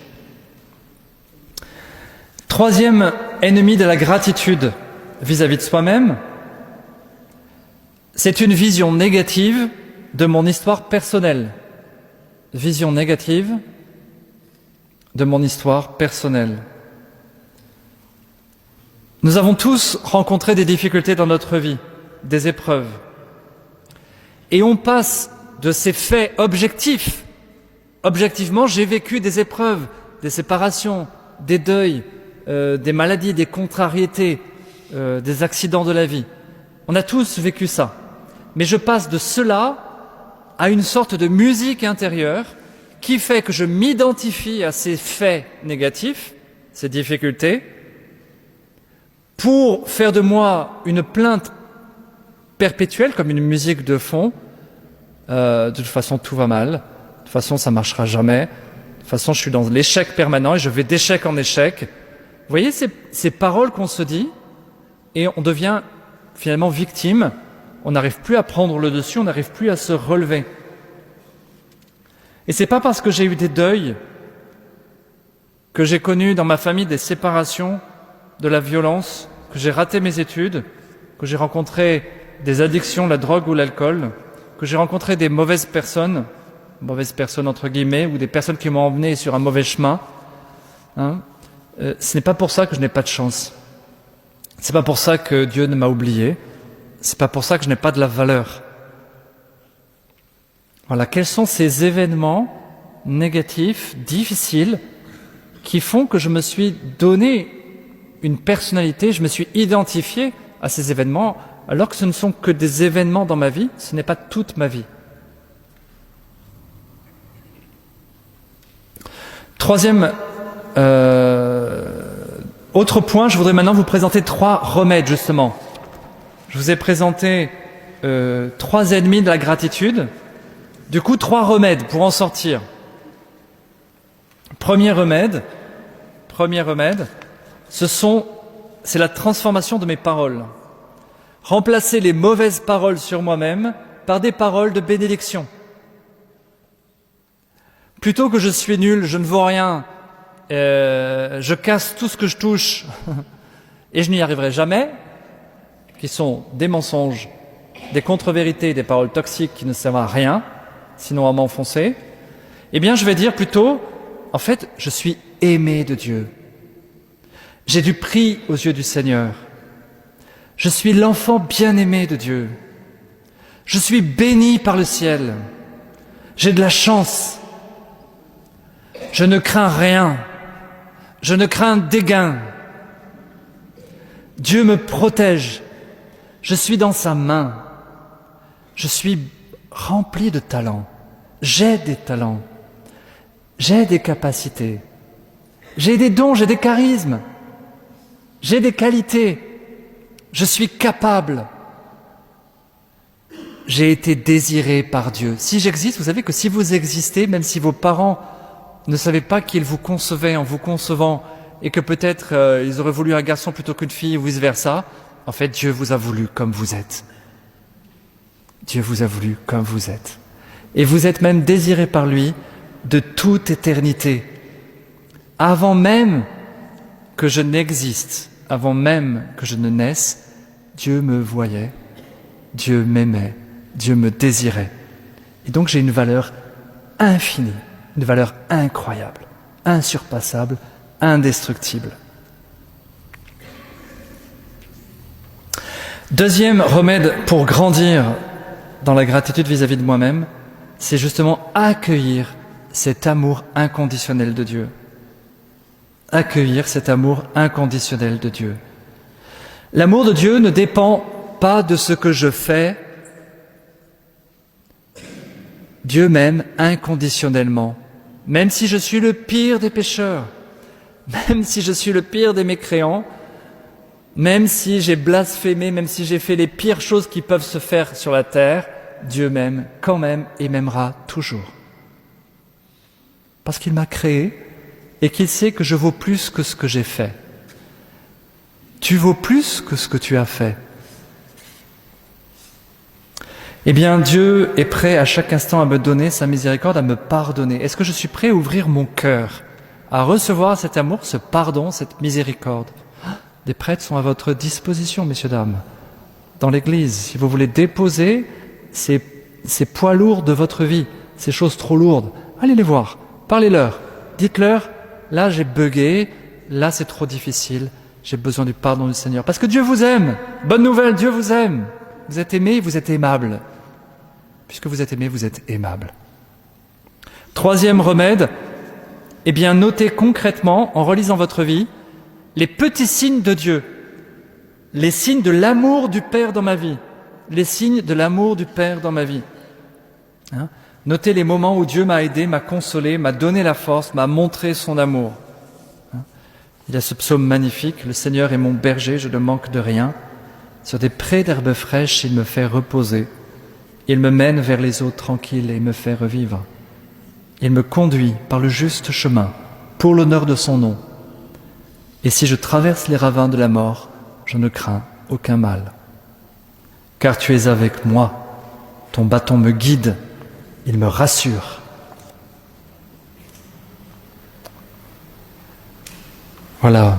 Troisième ennemi de la gratitude vis-à-vis de soi-même, c'est une vision négative de mon histoire personnelle. Vision négative de mon histoire personnelle. Nous avons tous rencontré des difficultés dans notre vie, des épreuves. Et on passe de ces faits objectifs. Objectivement, j'ai vécu des épreuves, des séparations, des deuils, des maladies, des contrariétés, des accidents de la vie. On a tous vécu ça. Mais je passe de cela à une sorte de musique intérieure qui fait que je m'identifie à ces faits négatifs, ces difficultés, pour faire de moi une plainte perpétuelle, comme une musique de fond. De toute façon, tout va mal. De toute façon, ça marchera jamais. De toute façon, je suis dans l'échec permanent et je vais d'échec en échec. Vous voyez ces paroles qu'on se dit et on devient finalement victime, on n'arrive plus à prendre le dessus, on n'arrive plus à se relever. Et c'est pas parce que j'ai eu des deuils, que j'ai connu dans ma famille des séparations, de la violence, que j'ai raté mes études, que j'ai rencontré des addictions, la drogue ou l'alcool, que j'ai rencontré des mauvaises personnes entre guillemets, ou des personnes qui m'ont emmené sur un mauvais chemin, ce n'est pas pour ça que je n'ai pas de chance. C'est pas pour ça que Dieu ne m'a oublié. C'est pas pour ça que je n'ai pas de la valeur. Voilà, quels sont ces événements négatifs, difficiles, qui font que je me suis donné une personnalité, je me suis identifié à ces événements, alors que ce ne sont que des événements dans ma vie, ce n'est pas toute ma vie. Troisième autre point, je voudrais maintenant vous présenter 3 remèdes, justement. Je vous ai présenté 3 ennemis de la gratitude. Du coup, 3 remèdes pour en sortir. Premier remède, c'est la transformation de mes paroles. Remplacer les mauvaises paroles sur moi-même par des paroles de bénédiction. Plutôt que je suis nul, je ne vaux rien, je casse tout ce que je touche et je n'y arriverai jamais, qui sont des mensonges, des contre-vérités, des paroles toxiques qui ne servent à rien, sinon à m'enfoncer, eh bien je vais dire plutôt, en fait, je suis aimé de Dieu. J'ai du prix aux yeux du Seigneur. Je suis l'enfant bien-aimé de Dieu. Je suis béni par le ciel. J'ai de la chance. Je ne crains rien. Je ne crains dégain. Dieu me protège. Je suis dans sa main. Je suis rempli de talents. J'ai des talents. J'ai des capacités. J'ai des dons, j'ai des charismes. J'ai des qualités. Je suis capable. J'ai été désiré par Dieu. Si j'existe, vous savez que si vous existez, même si vos parents ne savaient pas qu'ils vous concevaient en vous concevant et que peut-être ils auraient voulu un garçon plutôt qu'une fille ou vice-versa, en fait, Dieu vous a voulu comme vous êtes. Dieu vous a voulu comme vous êtes. Et vous êtes même désiré par lui de toute éternité. Avant même que je n'existe, avant même que je ne naisse, Dieu me voyait, Dieu m'aimait, Dieu me désirait. Et donc j'ai une valeur infinie, une valeur incroyable, insurpassable, indestructible. Deuxième remède pour grandir dans la gratitude vis-à-vis de moi-même, c'est justement accueillir cet amour inconditionnel de Dieu. Accueillir cet amour inconditionnel de Dieu. L'amour de Dieu ne dépend pas de ce que je fais. Dieu m'aime inconditionnellement, même si je suis le pire des pécheurs, même si je suis le pire des mécréants, même si j'ai blasphémé, même si j'ai fait les pires choses qui peuvent se faire sur la terre, Dieu m'aime quand même et m'aimera toujours. Parce qu'il m'a créé et qu'il sait que je vaux plus que ce que j'ai fait. Tu vaux plus que ce que tu as fait. Eh bien, Dieu est prêt à chaque instant à me donner sa miséricorde, à me pardonner. Est-ce que je suis prêt à ouvrir mon cœur, à recevoir cet amour, ce pardon, cette miséricorde? Des prêtres sont à votre disposition, messieurs, dames, dans l'Église. Si vous voulez déposer ces poids lourds de votre vie, ces choses trop lourdes, allez les voir, parlez-leur, dites-leur, là j'ai bugué, là c'est trop difficile, j'ai besoin du pardon du Seigneur. Parce que Dieu vous aime. Bonne nouvelle, Dieu vous aime. Vous êtes aimé, vous êtes aimable. Puisque vous êtes aimé, vous êtes aimable. Troisième remède, eh bien notez concrètement, en relisant votre vie, les petits signes de Dieu, les signes de l'amour du Père dans ma vie, les signes de l'amour du Père dans ma vie. Notez les moments où Dieu m'a aidé, m'a consolé, m'a donné la force, m'a montré son amour. Il y a ce psaume magnifique, « Le Seigneur est mon berger, je ne manque de rien. Sur des prés d'herbes fraîches, il me fait reposer. Il me mène vers les eaux tranquilles et me fait revivre. Il me conduit par le juste chemin, pour l'honneur de son nom. Et si je traverse les ravins de la mort, je ne crains aucun mal. car tu es avec moi. Ton bâton me guide, il me rassure. Voilà,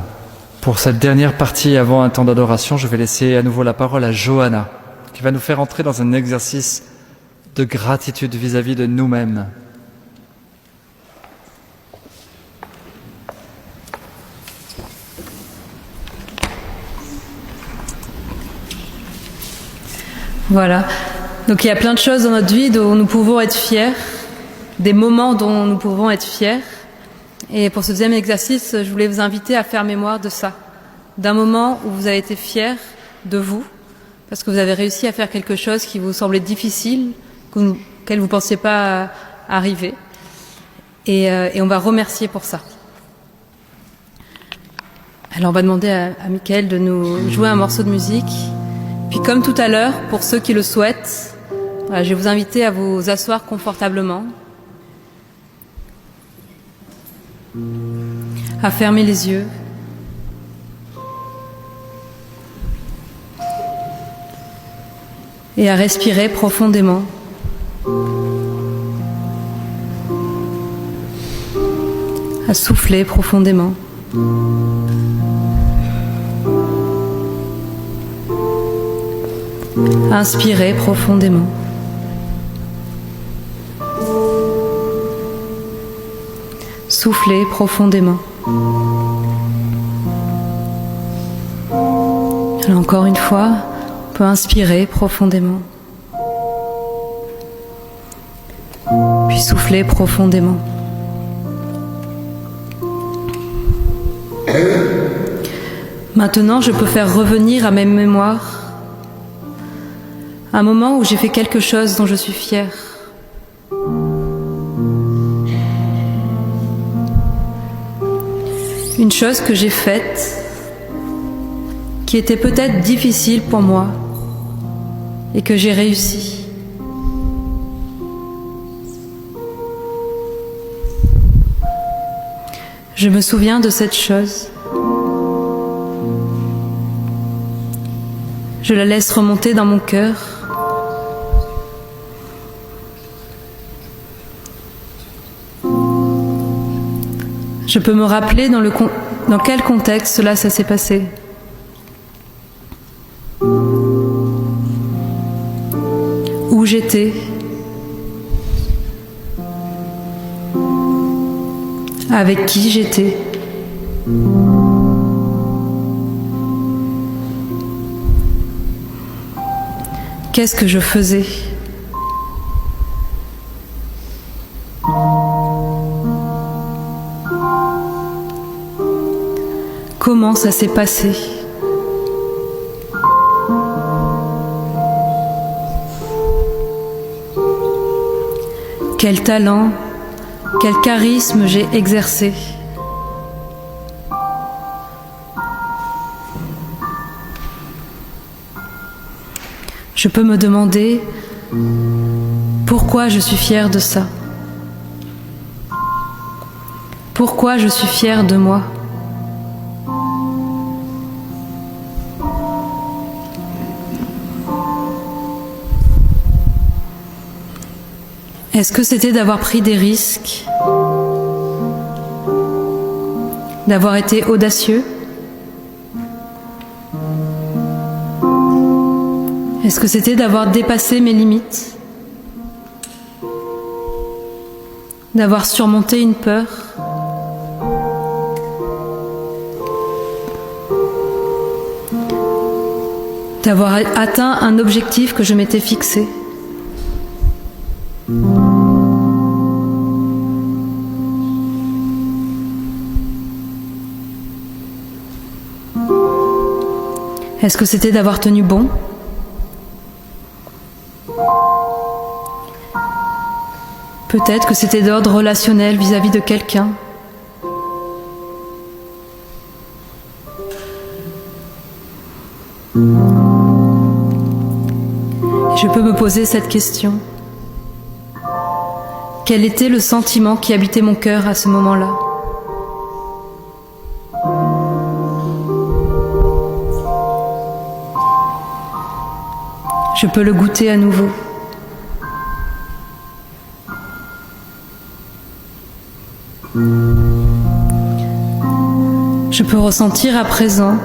pour cette dernière partie avant un temps d'adoration, je vais laisser à nouveau la parole à Johanna, qui va nous faire entrer dans un exercice de gratitude vis-à-vis de nous-mêmes. Voilà. Donc il y a plein de choses dans notre vie dont nous pouvons être fiers, des moments dont nous pouvons être fiers. Et pour ce deuxième exercice, je voulais vous inviter à faire mémoire de ça, d'un moment où vous avez été fiers de vous, parce que vous avez réussi à faire quelque chose qui vous semblait difficile, auquel vous ne pensiez pas arriver. Et on va remercier pour ça. Alors on va demander à Mickaël de nous jouer un morceau de musique. Puis comme tout à l'heure, pour ceux qui le souhaitent, voilà, je vais vous inviter à vous asseoir confortablement, à fermer les yeux, et à respirer profondément. À souffler profondément. Inspirez profondément. Soufflez profondément. Alors encore une fois, on peut inspirer profondément. Puis souffler profondément. Maintenant, je peux faire revenir à mes mémoires un moment où j'ai fait quelque chose dont je suis fière. Une chose que j'ai faite, qui était peut-être difficile pour moi, et que j'ai réussi. Je me souviens de cette chose. Je la laisse remonter dans mon cœur. Je peux me rappeler dans quel contexte cela ça s'est passé. Où j'étais. Avec qui j'étais. Qu'est-ce que je faisais ? Comment ça s'est passé ? Quel talent, quel charisme j'ai exercé ? Je peux me demander pourquoi je suis fière de ça. Pourquoi je suis fière de moi ? Est-ce que c'était d'avoir pris des risques, d'avoir été audacieux ? Est-ce que c'était d'avoir dépassé mes limites, d'avoir surmonté une peur ? D'avoir atteint un objectif que je m'étais fixé ? Est-ce que c'était d'avoir tenu bon ? Peut-être que c'était d'ordre relationnel vis-à-vis de quelqu'un. Je peux me poser cette question. Quel était le sentiment qui habitait mon cœur à ce moment-là ? peux le goûter à nouveau. Je peux ressentir à présent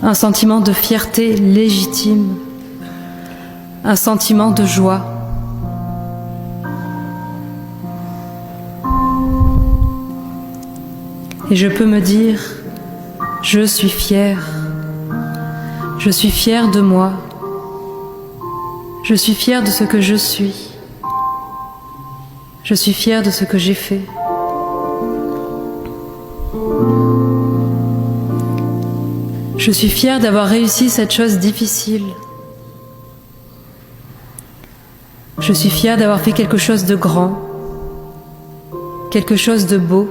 un sentiment de fierté légitime, un sentiment de joie. Et je peux me dire, je suis fière de moi, je suis fière de ce que je suis fière de ce que j'ai fait. Je suis fière d'avoir réussi cette chose difficile. Je suis fière d'avoir fait quelque chose de grand, quelque chose de beau,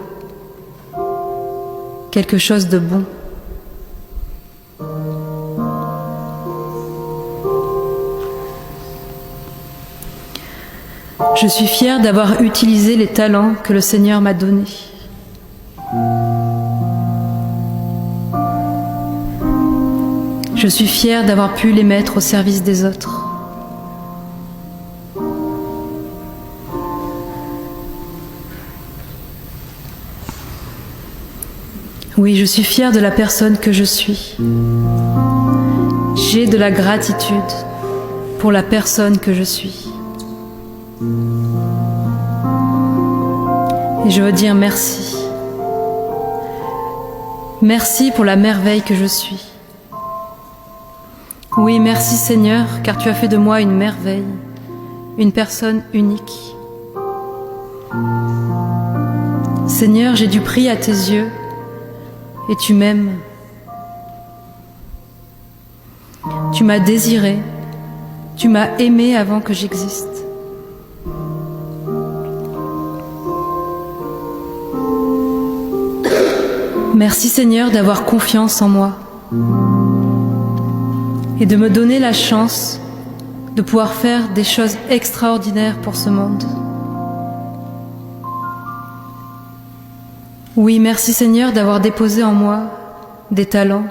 quelque chose de bon. Je suis fière d'avoir utilisé les talents que le Seigneur m'a donnés. Je suis fière d'avoir pu les mettre au service des autres. Oui, je suis fière de la personne que je suis. J'ai de la gratitude pour la personne que je suis. Et je veux dire merci. Merci pour la merveille que je suis. Oui, merci Seigneur, car tu as fait de moi une merveille, une personne unique. Seigneur, j'ai du prix à tes yeux et tu m'aimes. Tu m'as désiré, tu m'as aimé avant que j'existe. Merci Seigneur d'avoir confiance en moi et de me donner la chance de pouvoir faire des choses extraordinaires pour ce monde. Oui, merci Seigneur d'avoir déposé en moi des talents,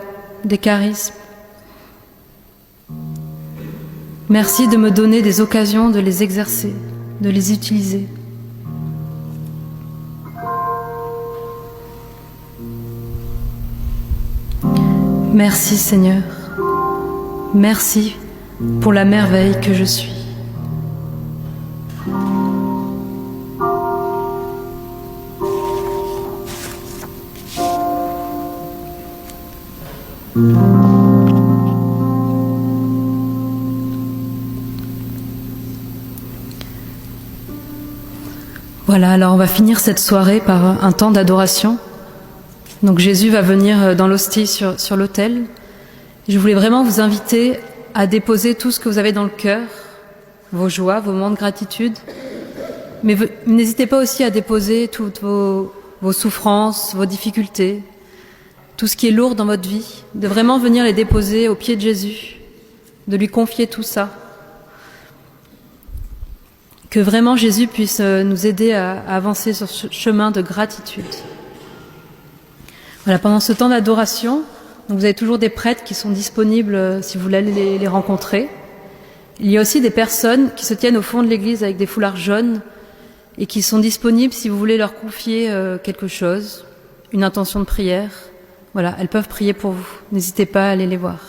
des charismes. Merci de me donner des occasions de les exercer, de les utiliser. Merci Seigneur. Merci pour la merveille que je suis. Voilà, alors on va finir cette soirée par un temps d'adoration. Donc Jésus va venir dans l'hostie sur l'autel. Je voulais vraiment vous inviter à déposer tout ce que vous avez dans le cœur, vos joies, vos moments de gratitude. Mais n'hésitez pas aussi à déposer toutes vos souffrances, vos difficultés, tout ce qui est lourd dans votre vie, de vraiment venir les déposer aux pieds de Jésus, de lui confier tout ça. Que vraiment Jésus puisse nous aider à avancer sur ce chemin de gratitude. Voilà, pendant ce temps d'adoration, donc vous avez toujours des prêtres qui sont disponibles si vous voulez aller les rencontrer. Il y a aussi des personnes qui se tiennent au fond de l'église avec des foulards jaunes et qui sont disponibles si vous voulez leur confier quelque chose, une intention de prière. Voilà, elles peuvent prier pour vous. N'hésitez pas à aller les voir.